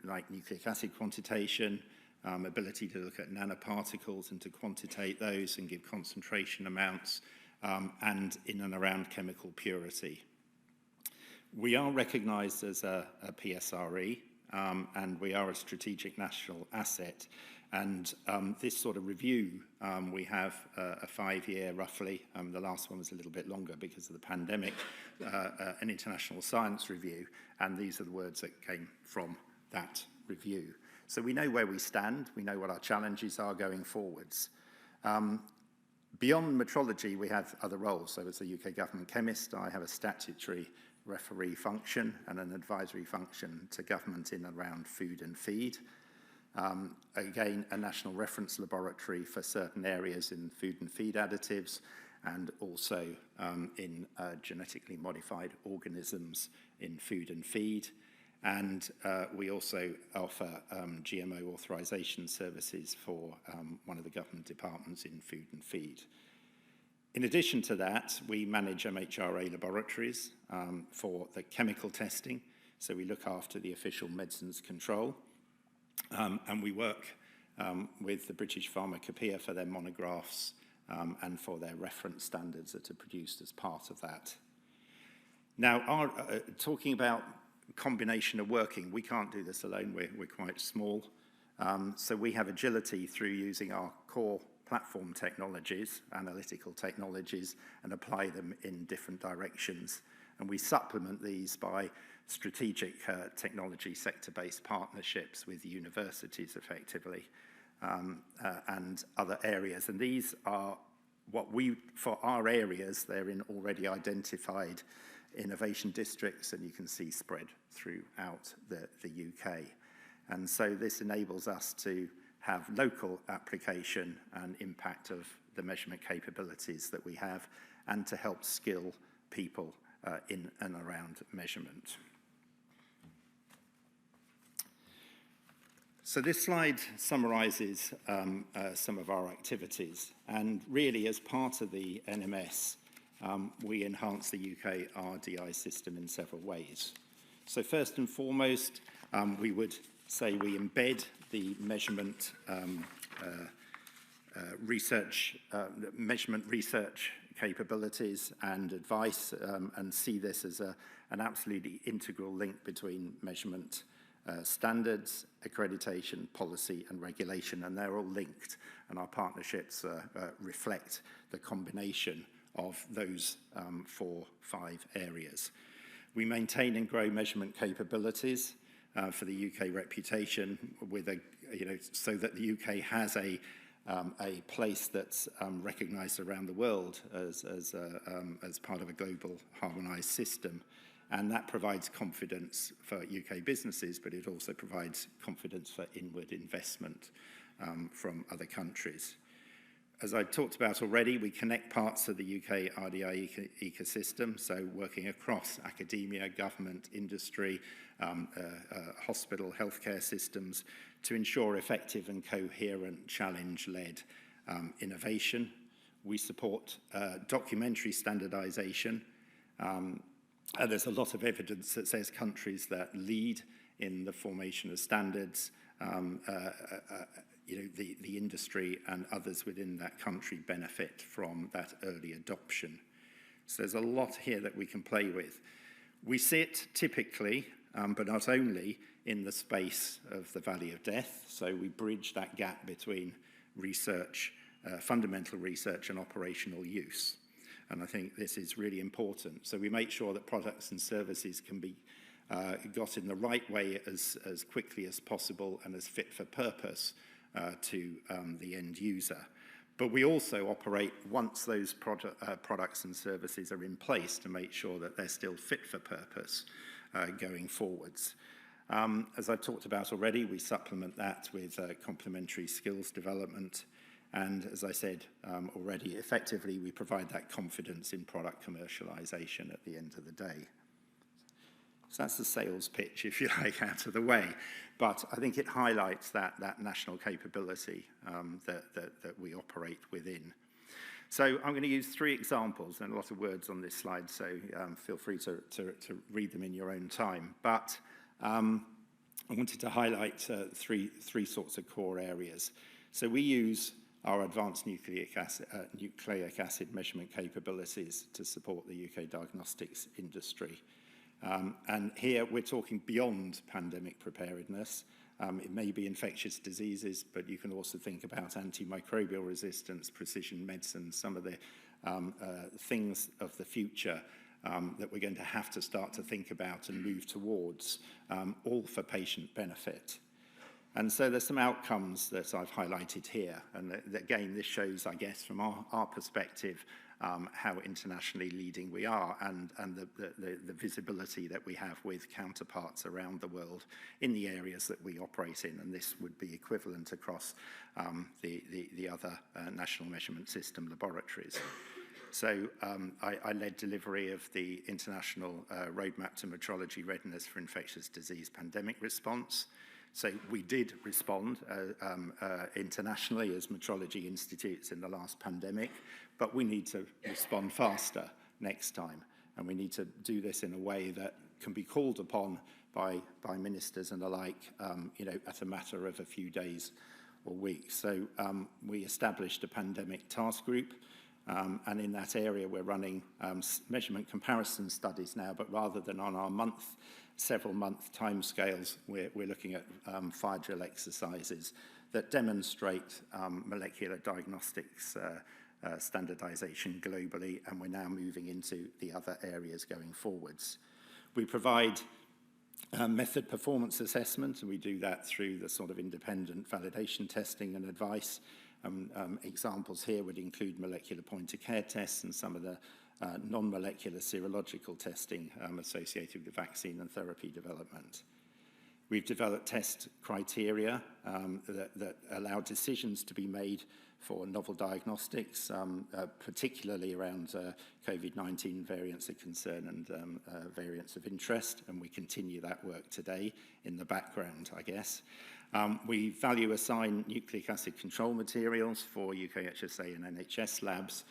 like nucleic acid quantitation, ability to look at nanoparticles and to quantitate those and give concentration amounts, and in and around chemical purity. We are recognised as a PSRE, and we are a strategic national asset. And this sort of review, we have a 5-year roughly, the last one was a little bit longer because of the pandemic, an international science review, and these are the words that came from that review. So we know where we stand, we know what our challenges are going forwards. Beyond metrology, we have other roles. So as a UK government chemist, I have a statutory referee function and an advisory function to government in and around food and feed. Again, a national reference laboratory for certain areas in food and feed additives, and also in genetically modified organisms in food and feed. And we also offer GMO authorization services for one of the government departments in food and feed. In addition to that, we manage MHRA Laboratories for the chemical testing. So we look after the official medicines control. And we work with the British Pharmacopoeia for their monographs and for their reference standards that are produced as part of that. Now, talking about combination of working, we can't do this alone, we're quite small. So we have agility through using our core platform technologies, analytical technologies, and apply them in different directions. And we supplement these by strategic technology sector-based partnerships with universities effectively and other areas. And these are what we, for our areas, they're in already identified innovation districts, and you can see spread throughout the UK. And so this enables us to have local application and impact of the measurement capabilities that we have, and to help skill people in and around measurement. So this slide summarizes some of our activities, and really as part of the NMS, we enhance the UK RDI system in several ways. So first and foremost, we would say we embed the measurement measurement research capabilities and advice, and see this as an absolutely integral link between measurement standards, accreditation, policy, and regulation, and they're all linked, and our partnerships reflect the combination of those 4-5 areas. We maintain and grow measurement capabilities for the UK reputation, with so that the UK has a place that's recognised around the world as part of a global harmonised system. And that provides confidence for UK businesses, but it also provides confidence for inward investment from other countries. As I've talked about already, we connect parts of the UK RDI ecosystem, so working across academia, government, industry, hospital, healthcare systems, to ensure effective and coherent challenge-led innovation. We support documentary standardization. There's a lot of evidence that says countries that lead in the formation of standards, the industry and others within that country benefit from that early adoption. So there's a lot here that we can play with. We sit typically, but not only, in the space of the Valley of Death. So we bridge that gap between research, fundamental research, and operational use. And I think this is really important. So we make sure that products and services can be got in the right way as quickly as possible and as fit for purpose to the end user. But we also operate once those products and services are in place to make sure that they're still fit for purpose going forwards. As I've talked about already, we supplement that with complementary skills development. And as I said already, effectively, we provide that confidence in product commercialization at the end of the day. So that's the sales pitch, if you like, out of the way. But I think it highlights that national capability that we operate within. So I'm going to use 3 examples, and a lot of words on this slide, so feel free to read them in your own time. But I wanted to highlight three sorts of core areas. So we use our advanced nucleic acid measurement capabilities to support the UK diagnostics industry. And here we're talking beyond pandemic preparedness. It may be infectious diseases, but you can also think about antimicrobial resistance, precision medicine, some of the things of the future that we're going to have to start to think about and move towards, all for patient benefit. And so there's some outcomes that I've highlighted here. And again, this shows, I guess, from our perspective, how internationally leading we are and the visibility that we have with counterparts around the world in the areas that we operate in. And this would be equivalent across the other national measurement system laboratories. So I led delivery of the International Roadmap to Metrology Readiness for Infectious Disease Pandemic Response. So we did respond internationally as metrology institutes in the last pandemic, but we need to respond faster next time. And we need to do this in a way that can be called upon by ministers and the like, at a matter of a few days or weeks. So we established a pandemic task group, and in that area we're running measurement comparison studies now, but rather than on our several month timescales, we're looking at fire drill exercises that demonstrate molecular diagnostics standardization globally, and we're now moving into the other areas going forwards. We provide method performance assessment, and we do that through the sort of independent validation testing and advice. Examples here would include molecular point-of-care tests and some of the non-molecular serological testing associated with vaccine and therapy development. We've developed test criteria that allow decisions to be made for novel diagnostics, particularly around COVID-19 variants of concern and variants of interest, and we continue that work today in the background, I guess. We value assign nucleic acid control materials for UKHSA and NHS labs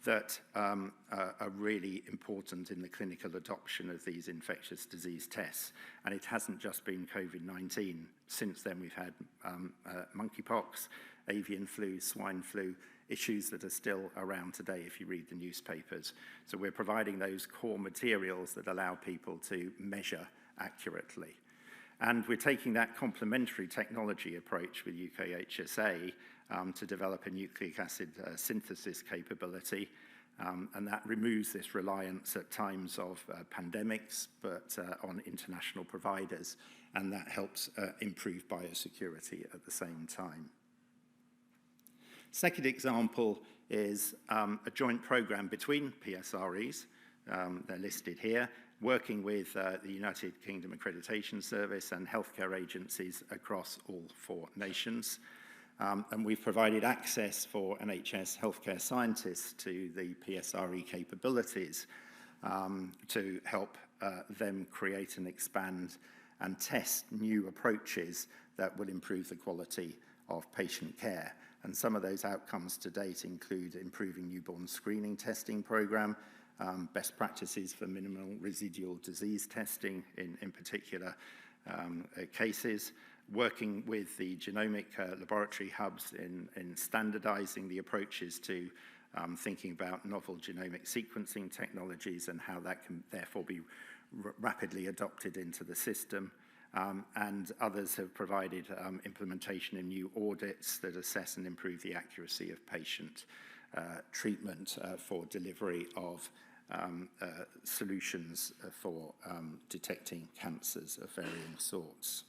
that are really important in the clinical adoption of these infectious disease tests. And it hasn't just been COVID-19. Since then, we've had monkeypox, avian flu, swine flu, issues that are still around today if you read the newspapers. So we're providing those core materials that allow people to measure accurately. And we're taking that complementary technology approach with UKHSA to develop a nucleic acid synthesis capability. And that removes this reliance at times of pandemics, but on international providers. And that helps improve biosecurity at the same time. Second example is a joint program between PSREs, they're listed here, working with the United Kingdom Accreditation Service and healthcare agencies across all 4 nations. And we've provided access for NHS healthcare scientists to the PSRE capabilities to help them create and expand and test new approaches that will improve the quality of patient care. And some of those outcomes to date include improving newborn screening testing program, best practices for minimal residual disease testing in particular cases, working with the genomic laboratory hubs in standardizing the approaches to thinking about novel genomic sequencing technologies and how that can therefore be rapidly adopted into the system. And others have provided implementation in new audits that assess and improve the accuracy of patient treatment for delivery of solutions for detecting cancers of varying sorts.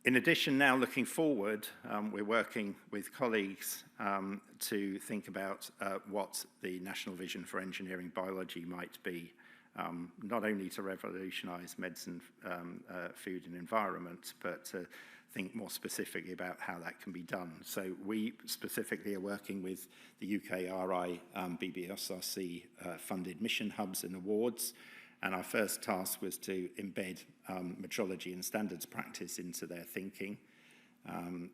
In addition, now looking forward, we're working with colleagues to think about what the National Vision for Engineering Biology might be, not only to revolutionize medicine, food and environment, but to think more specifically about how that can be done. So we specifically are working with the UKRI BBSRC funded mission hubs and awards. And our first task was to embed metrology and standards practice into their thinking.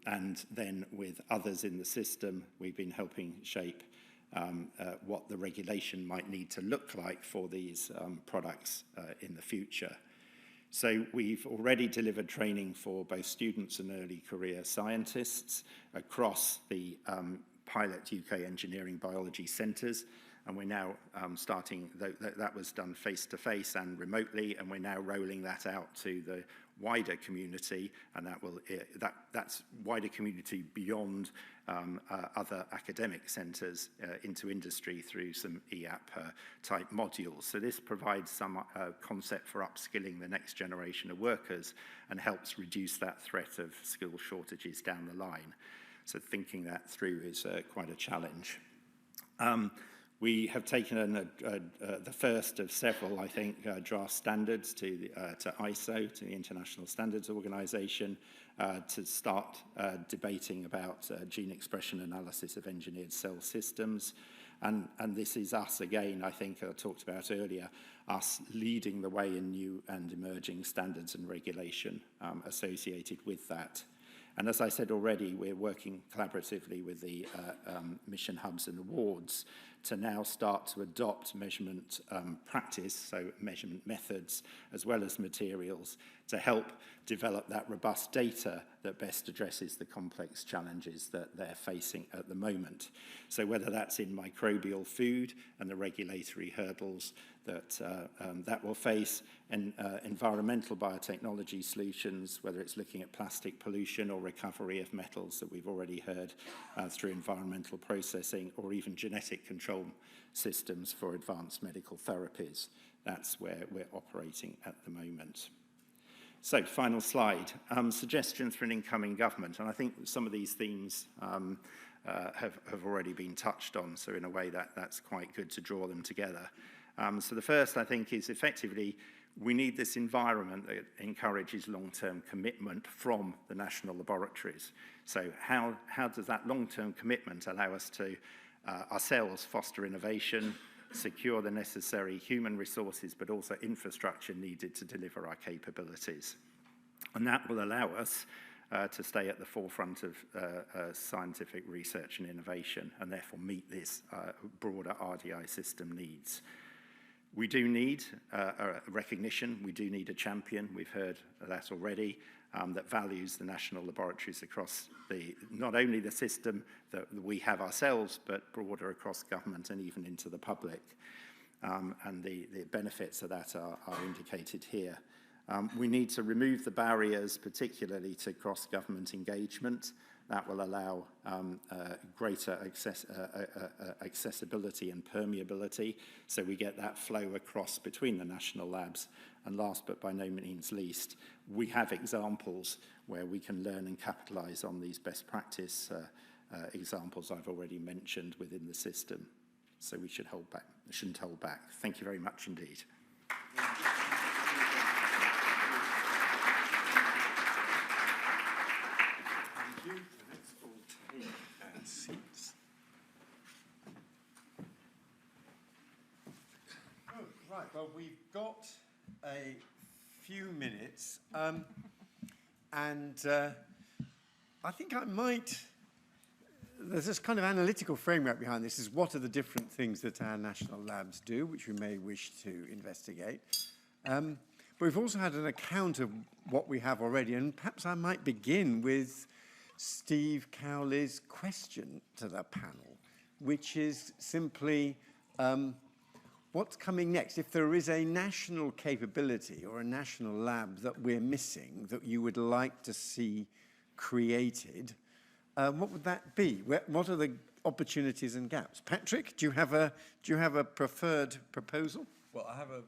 And then with others in the system, we've been helping shape what the regulation might need to look like for these products in the future. So we've already delivered training for both students and early career scientists across the pilot UK engineering biology centres, and we're now starting, that was done face-to-face and remotely, and we're now rolling that out to the wider community, and that's wider community beyond other academic centres into industry through some EAP type modules. So this provides some concept for upskilling the next generation of workers and helps reduce that threat of skill shortages down the line. So thinking that through is quite a challenge. We have taken the first of several, I think, draft standards to ISO, to the International Standards Organization, to start debating about gene expression analysis of engineered cell systems. And this is us, again, I think I talked about earlier, us leading the way in new and emerging standards and regulation associated with that. And as I said already, we're working collaboratively with the mission hubs and awards to now start to adopt measurement practice, so measurement methods, as well as materials, to help develop that robust data that best addresses the complex challenges that they're facing at the moment. So whether that's in microbial food and the regulatory hurdles that will face, and environmental biotechnology solutions, whether it's looking at plastic pollution or recovery of metals that we've already heard through environmental processing, or even genetic control systems for advanced medical therapies. That's where we're operating at the moment. So, final slide, suggestions for an incoming government. And I think some of these themes have already been touched on, so in a way that's quite good to draw them together. So the first, I think, is effectively we need this environment that encourages long-term commitment from the national laboratories. So how does that long-term commitment allow us to ourselves foster innovation, secure the necessary human resources, but also infrastructure needed to deliver our capabilities? And that will allow us to stay at the forefront of scientific research and innovation, and therefore meet this broader RDI system needs. We do need a recognition, we do need a champion, we've heard that already, that values the national laboratories across not only the system that we have ourselves, but broader across government and even into the public. And the benefits of that are indicated here. We need to remove the barriers, particularly to cross-government engagement. That will allow greater accessibility and permeability, so we get that flow across between the national labs. And last but by no means least, we have examples where we can learn and capitalise on these best practice examples I've already mentioned within the system. So we shouldn't hold back. Thank you very much indeed. Seats. Oh, right, well, we've got a few minutes, and I think I might, there's this kind of analytical framework behind this, is what are the different things that our national labs do, which we may wish to investigate. But we've also had an account of what we have already, and perhaps I might begin with Steve Cowley's question to the panel, which is simply, what's coming next? If there is a national capability or a national lab that we're missing that you would like to see created, what would that be? What are the opportunities and gaps? Patrick, do you have a preferred proposal? Well, I have a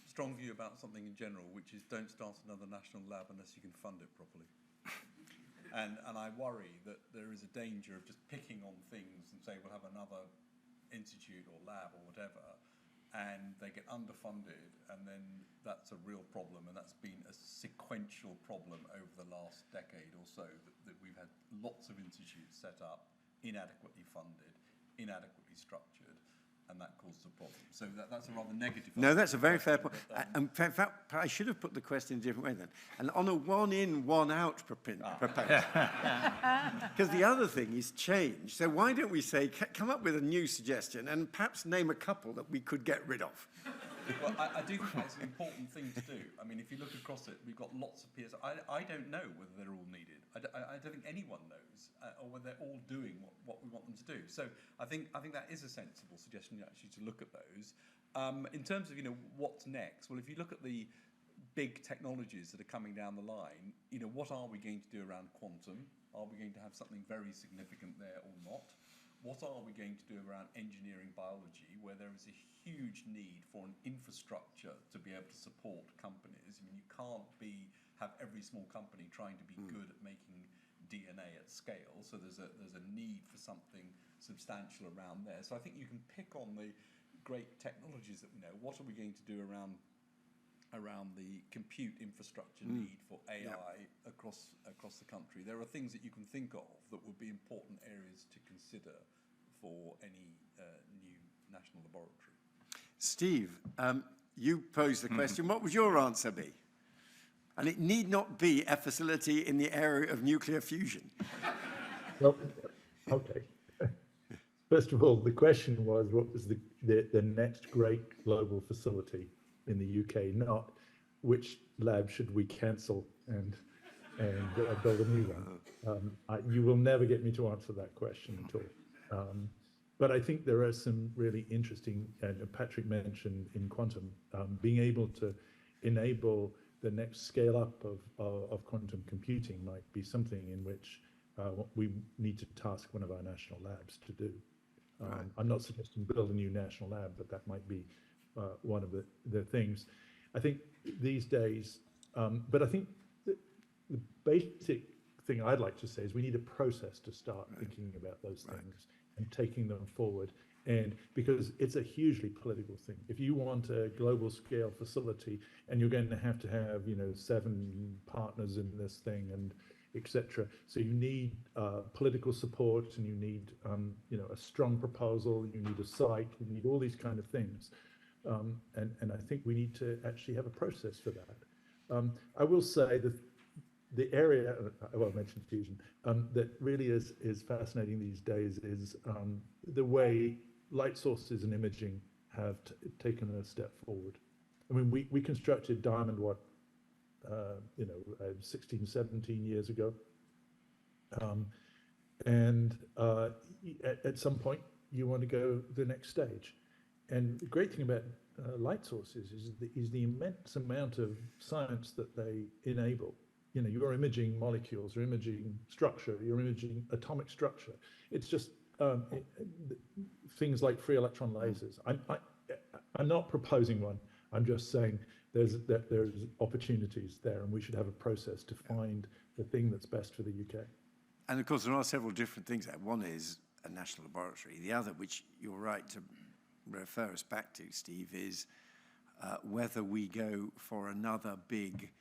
strong view about something in general, which is don't start another national lab unless you can fund it properly. And I worry that there is a danger of just picking on things and say we'll have another institute or lab or whatever, and they get underfunded, and then that's a real problem, and that's been a sequential problem over the last decade or so, that we've had lots of institutes set up, inadequately funded, inadequately structured, and that caused a problem. So that's a rather negative. No, that's a very fair point. In fact, I should have put the question in a different way then. And on a one-in, one-out proposal. Because the other thing is change. So why don't we say, come up with a new suggestion and perhaps name a couple that we could get rid of? Well, I do think that's an important thing to do. I mean, if you look across it, we've got lots of peers. I don't know whether they're all needed. I don't think anyone knows, or whether they're all doing what we want them to do. So I think that is a sensible suggestion, actually, to look at those. In terms of, what's next? Well, if you look at the big technologies that are coming down the line, what are we going to do around quantum? Are we going to have something very significant there or not? What are we going to do around engineering biology, where there is a huge need for an infrastructure to be able to support companies? I mean, you can't have every small company trying to be good at making DNA at scale. So there's a need for something substantial around there. So I think you can pick on the great technologies that we know. What are we going to do around the compute infrastructure need for AI across the country? There are things that you can think of that would be important areas to consider for any new national laboratory. Steve, you posed the question. What would your answer be? And it need not be a facility in the area of nuclear fusion. Well, okay. First of all, the question was, what was the next great global facility in the UK, not which lab should we cancel and build a new one. You will never get me to answer that question at all. But I think there are some really interesting, and Patrick mentioned in quantum, being able to enable the next scale up of quantum computing might be something in which we need to task one of our national labs to do. I'm not suggesting build a new national lab, but that might be one of the things. I think these days, but I think the basic thing I'd like to say is we need a process to start thinking about those things and taking them forward. And because it's a hugely political thing. If you want a global scale facility and you're going to have 7 partners in this thing and etc. So you need political support, and you need a strong proposal, you need a site, you need all these kind of things. And I think we need to actually have a process for that. I will say that the area, well, I mentioned fusion, that really is fascinating these days is the way light sources and imaging have taken a step forward. I mean, we constructed Diamond, 16, 17 years ago. And at some point, you want to go the next stage. And the great thing about light sources is the immense amount of science that they enable. You're imaging molecules, you're imaging structure, you're imaging atomic structure. It's just things like free electron lasers. I'm not proposing one. I'm just saying there's opportunities there, and we should have a process to find the thing that's best for the UK. And of course, there are several different things there. One is a national laboratory. The other, which you're right to refer us back to, Steve, is whether we go for another big,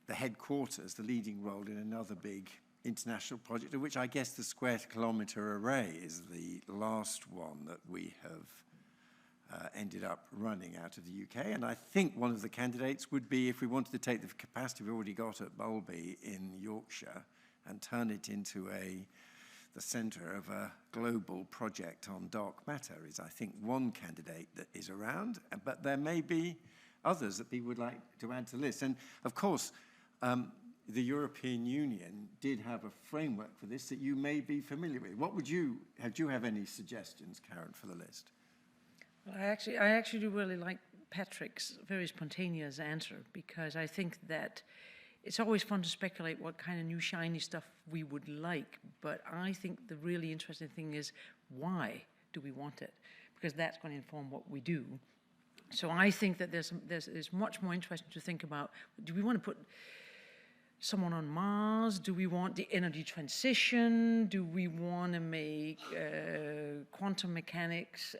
the headquarters, the leading role in another big international project, of which I guess the square kilometre array is the last one that we have ended up running out of the UK. And I think one of the candidates would be, if we wanted to take the capacity we've already got at Bulby in Yorkshire and turn it into the centre of a global project on dark matter, is, I think, one candidate that is around. But there may be others that people would like to add to the list. And of course, the European Union did have a framework for this that you may be familiar with. Do you have any suggestions, Karen, for the list? Well, I actually do really like Patrick's very spontaneous answer, because I think that it's always fun to speculate what kind of new shiny stuff we would like, but I think the really interesting thing is, why do we want it? Because that's going to inform what we do. So I think that there's much more interesting to think about. Do we want to put someone on Mars? Do we want the energy transition? Do we want to make quantum mechanics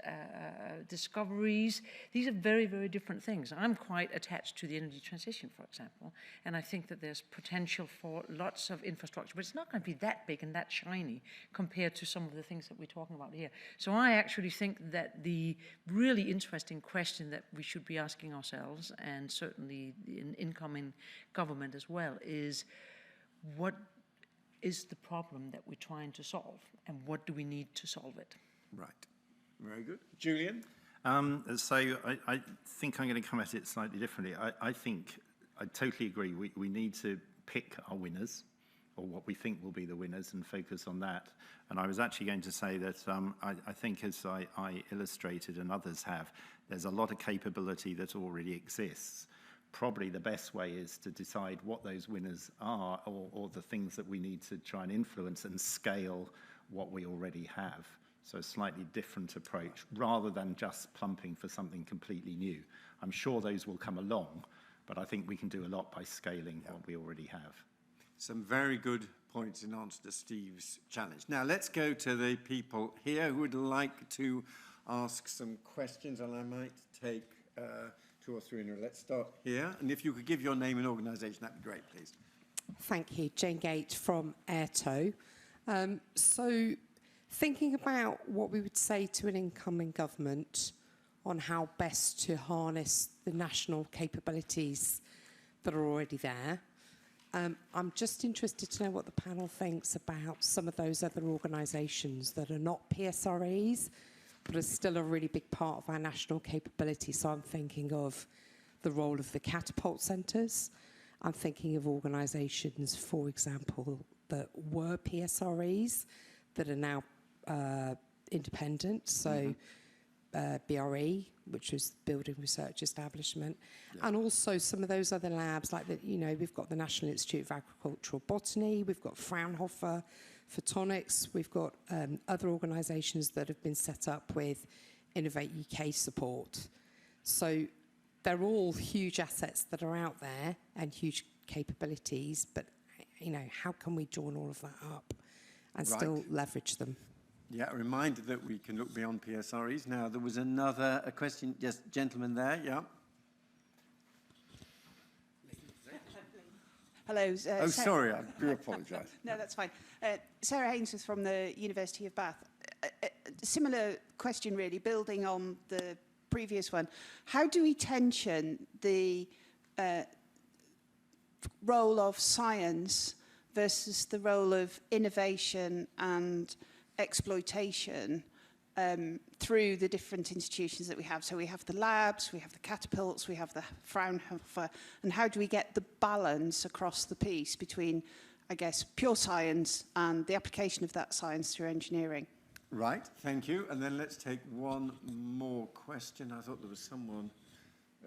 discoveries? These are very, very different things. I'm quite attached to the energy transition, for example, and I think that there's potential for lots of infrastructure, but it's not going to be that big and that shiny compared to some of the things that we're talking about here. So I actually think that the really interesting question that we should be asking ourselves, and certainly in incoming government as well, is what is the problem that we're trying to solve, and what do we need to solve it? Right. Very good. Julian? So I think I'm going to come at it slightly differently. I think I totally agree. We need to pick our winners, or what we think will be the winners, and focus on that. And I was actually going to say that I think, as I illustrated and others have, there's a lot of capability that already exists. Probably the best way is to decide what those winners are, or the things that we need to try and influence, and scale what we already have. So a slightly different approach, rather than just plumping for something completely new. I'm sure those will come along, but I think we can do a lot by scaling what we already have. Some very good points in answer to Steve's challenge. Now let's go to the people here who would like to ask some questions, and I might take 2 or 3 in a row. Let's start here, and if you could give your name and organisation, that'd be great, please. Thank you. Jane Gate from Rt Hon. So thinking about what we would say to an incoming government on how best to harness the national capabilities that are already there, I'm just interested to know what the panel thinks about some of those other organisations that are not PSREs, but are still a really big part of our national capability. So I'm thinking of the role of the catapult centres. I'm thinking of organisations, for example, that were PSREs that are now independent. So BRE, which is Building Research Establishment, and also some of those other labs, like we've got the National Institute of Agricultural Botany, we've got Fraunhofer Photonics, we've got other organisations that have been set up with Innovate UK support. So they're all huge assets that are out there and huge capabilities, but how can we join all of that up and still leverage them? Yeah, a reminder that we can look beyond PSREs. Now, there was a question, yes, gentleman there, yeah. Hello. Sorry, I do apologise. No, that's fine. Sarah Hainsworth from the University of Bath. Similar question, really, building on the previous one. How do we tension the role of science versus the role of innovation and exploitation through the different institutions that we have? So we have the labs, we have the catapults, we have the Fraunhofer, and how do we get the balance across the piece between, I guess, pure science and the application of that science through engineering? Right, thank you. And then let's take one more question. I thought there was someone.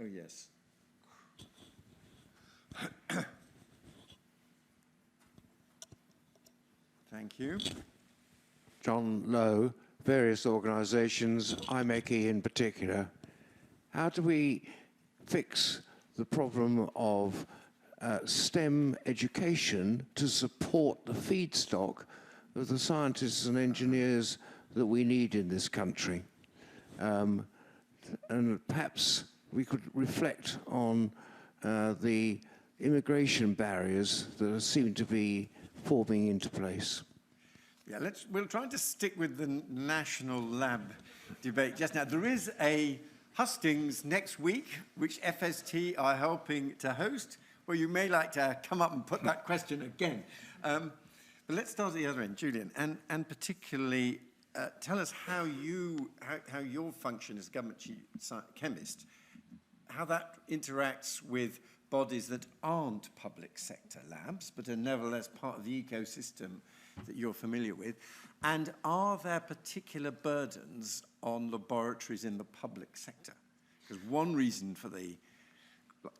Oh, yes. Thank you. John Lowe, various organisations, IMECI in particular. How do we fix the problem of STEM education to support the feedstock of the scientists and engineers that we need in this country? And perhaps we could reflect on the immigration barriers that seem to be forming into place. Yeah, we'll try to stick with the national lab debate just now. There is a hustings next week, which FST are helping to host, where you may like to come up and put that question again. But let's start at the other end, Julian, and particularly tell us how your function as government chief chemist, how that interacts with bodies that aren't public sector labs, but are nevertheless part of the ecosystem that you're familiar with. And are there particular burdens on laboratories in the public sector? Because one reason for the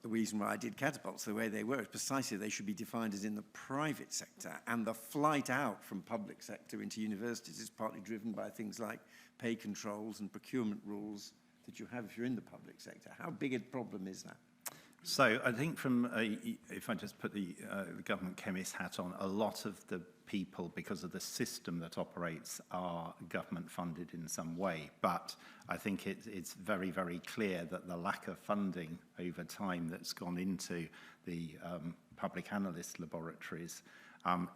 reason why I did catapults the way they were is precisely they should be defined as in the private sector, and the flight out from public sector into universities is partly driven by things like pay controls and procurement rules that you have if you're in the public sector. How big a problem is that? So I think if I just put the government chemist hat on, a lot of the people, because of the system that operates, are government funded in some way. But I think it's very, very clear that the lack of funding over time that's gone into the public analyst laboratories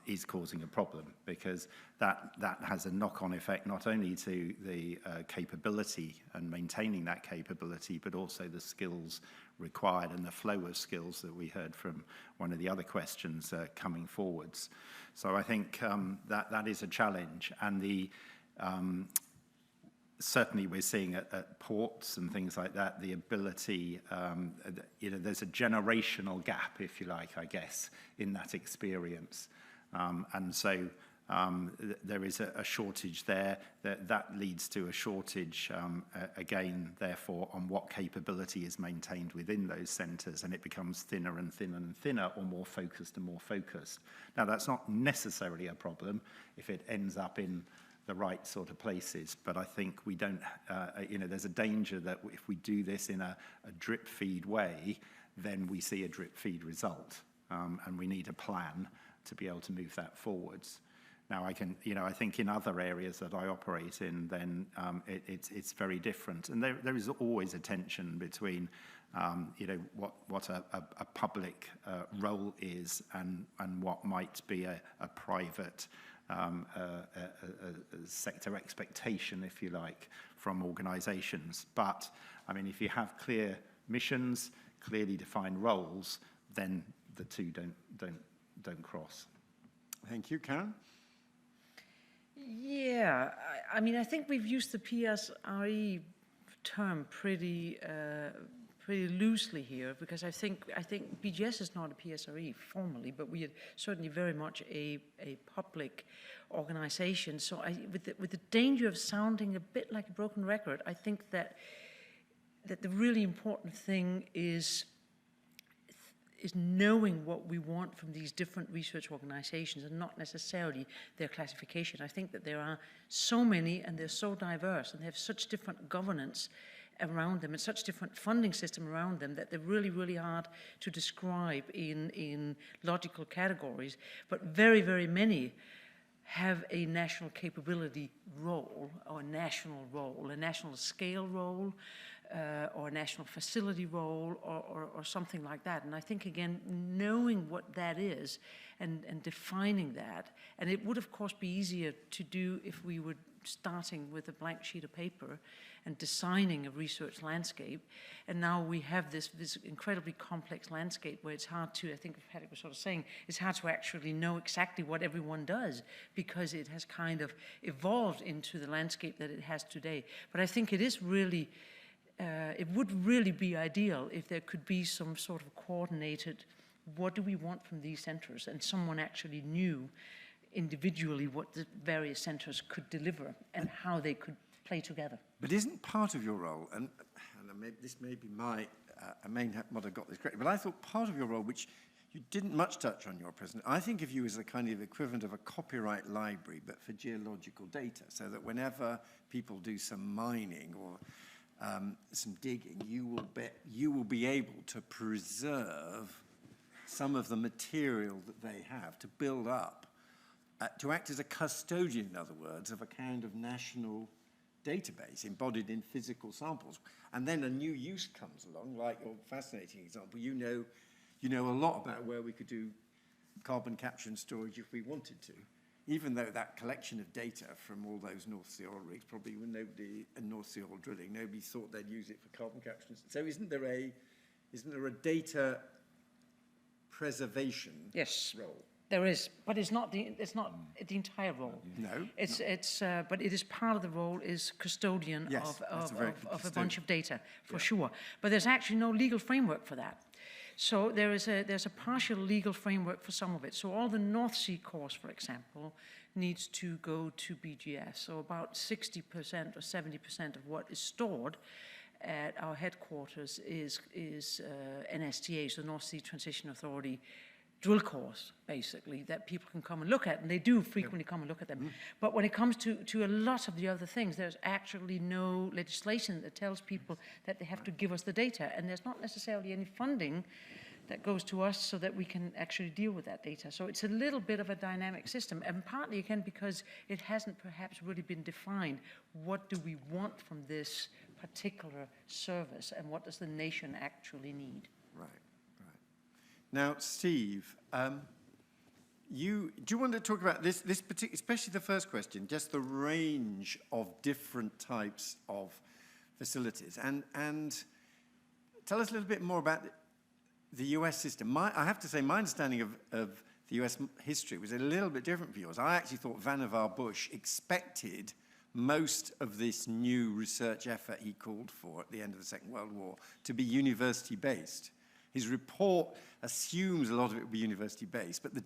is causing a problem, because that has a knock-on effect not only to the capability and maintaining that capability, but also the skills required and the flow of skills that we heard from one of the other questions coming forwards. So I think that is a challenge, and the certainly we're seeing at ports and things like that, the ability, there's a generational gap, if you like, I guess, in that experience. And so there is a shortage there. That leads to a shortage, again, therefore, on what capability is maintained within those centres, and it becomes thinner and thinner and thinner, or more focused and more focused. Now, that's not necessarily a problem if it ends up in the right sort of places, but I think we don't, there's a danger that if we do this in a drip feed way, then we see a drip feed result, and we need a plan to be able to move that forwards. Now, I think in other areas that I operate in, then it's very different, and there is always a tension between, what a public role is and what might be a private sector expectation, if you like, from organisations. But I mean, if you have clear missions, clearly defined roles, then the two don't cross. Thank you, Karen. Yeah, I mean, I think we've used the PSRE term pretty loosely here, because I think BGS is not a PSRE formally, but we are certainly very much a public organisation. So with the danger of sounding a bit like a broken record, I think that the really important thing is knowing what we want from these different research organizations, and not necessarily their classification. I think that there are so many, and they're so diverse, and they have such different governance around them and such different funding system around them, that they're really, really hard to describe in logical categories. But very, very many have a national capability role, or a national role, a national scale role, or a national facility role, or something like that. And I think, again, knowing what that is and defining that, and it would, of course, be easier to do if we were starting with a blank sheet of paper and designing a research landscape. And now we have this incredibly complex landscape where it's hard to, I think Patrick was sort of saying, it's hard to actually know exactly what everyone does, because it has kind of evolved into the landscape that it has today. But I think it is really, it would really be ideal if there could be some sort of coordinated, what do we want from these centres, and someone actually knew individually what the various centres could deliver and how they could play together. But isn't part of your role, and this may be I may not have got this correctly, but I thought part of your role, which you didn't much touch on, your president, I think of you as a kind of equivalent of a copyright library, but for geological data, so that whenever people do some mining or some digging, you will be able to preserve some of the material that they have to build up, to act as a custodian, in other words, of a kind of national database embodied in physical samples. And then a new use comes along, like your fascinating example. You know a lot about where we could do carbon capture and storage if we wanted to, even though that collection of data from all those North Sea oil rigs, probably when nobody, and North Sea oil drilling, nobody thought they'd use it for carbon capture. So isn't there a data preservation role? There is, but it's not the entire role. No, but it is part of the role, is custodian of a bunch of data, for sure. But there's actually no legal framework for that. So there's a partial legal framework for some of it. So all the North Sea cores, for example, needs to go to BGS. So about 60% or 70% of what is stored at our headquarters is NSTA, so North Sea Transition Authority drill cores, basically, that people can come and look at, and they do frequently come and look at them. But when it comes to a lot of the other things, there's actually no legislation that tells people that they have to give us the data, and there's not necessarily any funding that goes to us so that we can actually deal with that data. So it's a little bit of a dynamic system, and partly, again, because it hasn't perhaps really been defined, what do we want from this particular service, and what does the nation actually need? Right. Now, Steve, do you want to talk about this particular, especially the first question, just the range of different types of facilities, and tell us a little bit more about the US system. I have to say, my understanding of the US history was a little bit different from yours. I actually thought Vannevar Bush expected most of this new research effort he called for at the end of the Second World War to be university-based. His report assumes a lot of it will be university-based, but the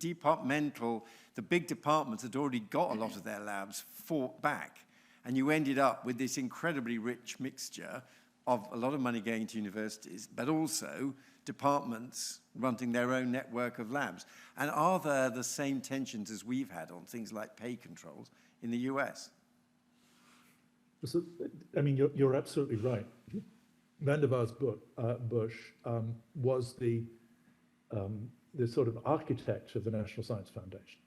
big departments had already got a lot of their labs fought back, and you ended up with this incredibly rich mixture of a lot of money going to universities, but also departments running their own network of labs. And are there the same tensions as we've had on things like pay controls in the US? So, I mean, you're absolutely right. Van der Waals Bush was the sort of architect of the National Science Foundation.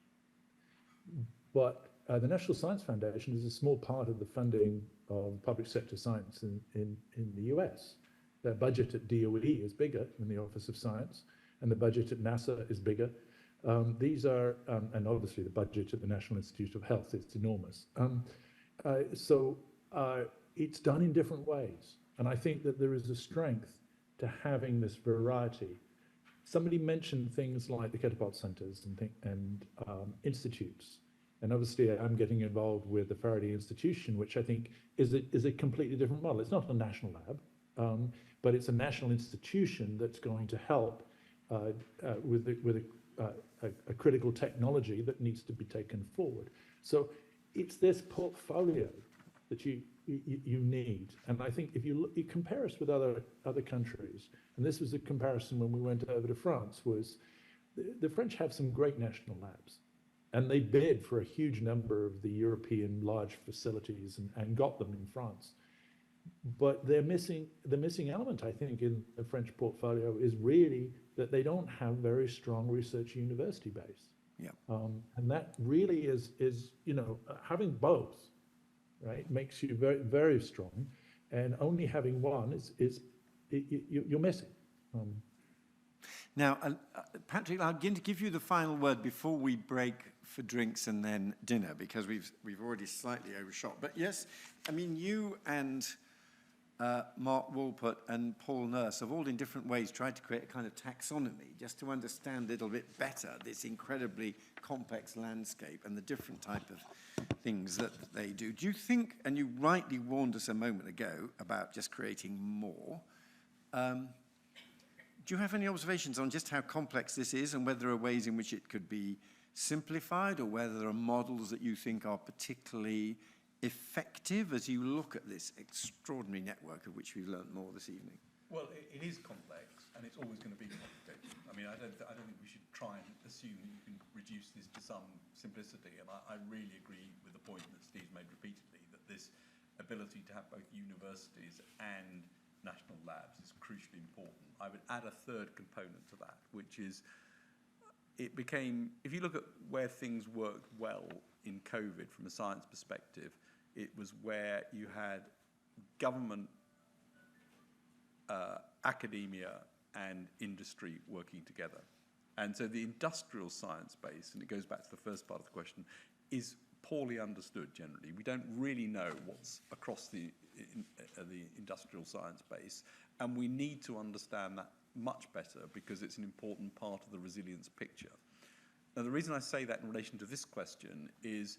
But the National Science Foundation is a small part of the funding of public sector science in the US. The budget at DOE is bigger than the Office of Science, and the budget at NASA is bigger. These are, and obviously the budget at the National Institute of Health is enormous. So it's done in different ways. And I think that there is a strength to having this variety. Somebody mentioned things like the Ketapult centers and institutes. And obviously I'm getting involved with the Faraday Institution, which I think is a completely different model. It's not a national lab, but it's a national institution that's going to help with a critical technology that needs to be taken forward. So it's this portfolio that you need. And I think if you compare us with other countries, and this was a comparison when we went over to France, was the French have some great national labs, and they bid for a huge number of the European large facilities and got them in France. But the missing element, I think, in the French portfolio is really that they don't have very strong research university base. Yeah. And that really is having both, right, makes you very, very strong, and only having one you're missing. Now, Patrick, I'm going to give you the final word before we break for drinks and then dinner, because we've already slightly overshot. But yes, I mean, you and Mark Wolpert and Paul Nurse have all in different ways tried to create a kind of taxonomy just to understand a little bit better this incredibly complex landscape and the different type of things that they do. Do you think, and you rightly warned us a moment ago about just creating more, do you have any observations on just how complex this is and whether there are ways in which it could be simplified, or whether there are models that you think are particularly effective as you look at this extraordinary network of which we've learned more this evening? Well, it is complex, and it's always going to be complicated. I mean, I don't think we should try and assume that you can reduce this to some simplicity, and I really agree with the point that Steve's made repeatedly, that this ability to have both universities and national labs is crucially important. I would add a third component to that, which is it became, if you look at where things worked well in COVID from a science perspective, it was where you had government, academia and industry working together. And so the industrial science base, and it goes back to the first part of the question, is poorly understood generally. We don't really know what's across the industrial science base, and we need to understand that much better because it's an important part of the resilience picture. Now, the reason I say that in relation to this question is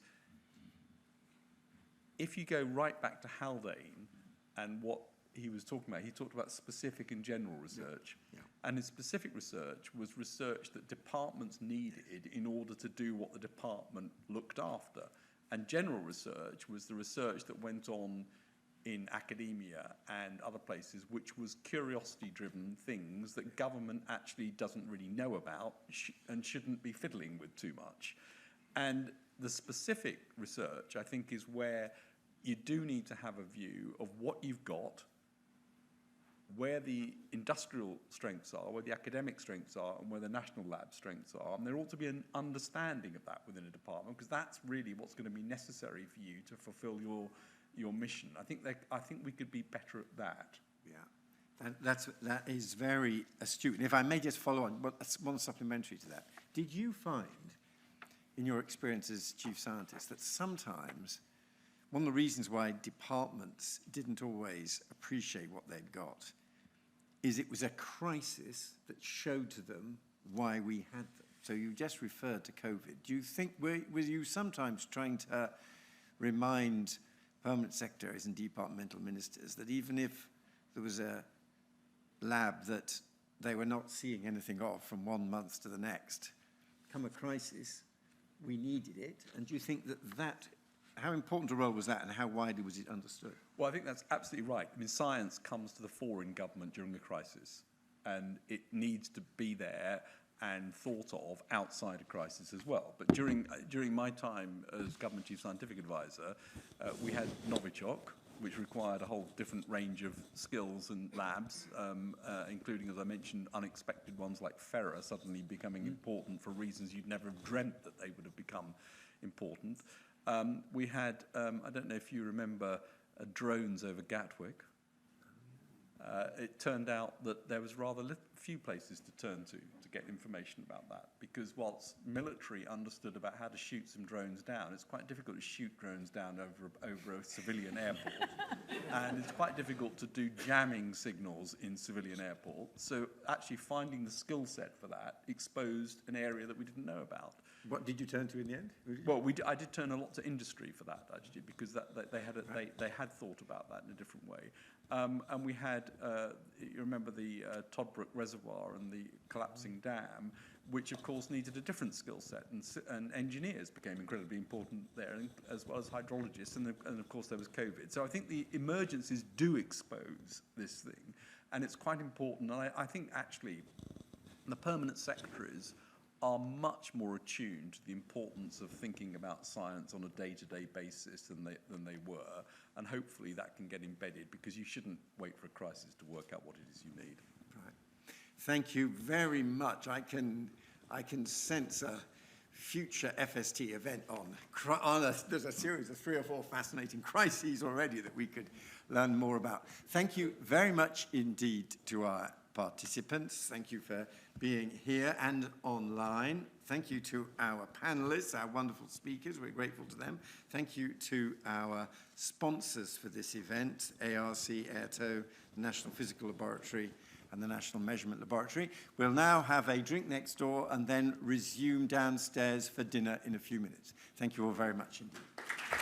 if you go right back to Haldane and what he was talking about, he talked about specific and general research. Yeah. Yeah. And his specific research was research that departments needed in order to do what the department looked after. And general research was the research that went on in academia and other places, which was curiosity-driven things that government actually doesn't really know about and shouldn't be fiddling with too much. And the specific research, I think, is where you do need to have a view of what you've got, where the industrial strengths are, where the academic strengths are, and where the national lab strengths are. And there ought to be an understanding of that within a department, because that's really what's going to be necessary for you to fulfill your mission. I think we could be better at that. Yeah, and that is very astute. And if I may just follow on, one supplementary to that. Did you find, in your experience as chief scientist, that sometimes one of the reasons why departments didn't always appreciate what they'd got is it was a crisis that showed to them why we had them? So you just referred to COVID. Do you think, were you sometimes trying to remind permanent secretaries and departmental ministers, that even if there was a lab that they were not seeing anything of from 1 month to the next, come a crisis, we needed it. And do you think that how important a role was that, and how widely was it understood? Well, I think that's absolutely right. I mean, science comes to the fore in government during a crisis, and it needs to be there and thought of outside a crisis as well. But during my time as government chief scientific advisor, we had Novichok, which required a whole different range of skills and labs, including, as I mentioned, unexpected ones like Ferrer suddenly becoming important for reasons you'd never have dreamt that they would have become important. We had, I don't know if you remember, drones over Gatwick. It turned out that there was rather few places to turn to get information about that, because whilst military understood about how to shoot some drones down, it's quite difficult to shoot drones down over a civilian airport. And it's quite difficult to do jamming signals in civilian airports. So actually finding the skill set for that exposed an area that we didn't know about. What did you turn to in the end? Well, I did turn a lot to industry for that, actually, because they had thought about that in a different way. And we had, you remember the Toddbrook Reservoir and the collapsing dam, which of course needed a different skill set, and engineers became incredibly important there, as well as hydrologists, and of course there was COVID. So I think the emergencies do expose this thing, and it's quite important. And I think actually the permanent secretaries are much more attuned to the importance of thinking about science on a day-to-day basis than they were, and hopefully that can get embedded, because you shouldn't wait for a crisis to work out what it is you need. Right. Thank you very much. I can sense a future FST event there's a series of 3 or 4 fascinating crises already that we could learn more about. Thank you very much indeed to our participants. Thank you for being here and online. Thank you to our panelists, our wonderful speakers. We're grateful to them. Thank you to our sponsors for this event, ARC, Rt Hon, the National Physical Laboratory, and the National Measurement Laboratory. We'll now have a drink next door and then resume downstairs for dinner in a few minutes. Thank you all very much indeed.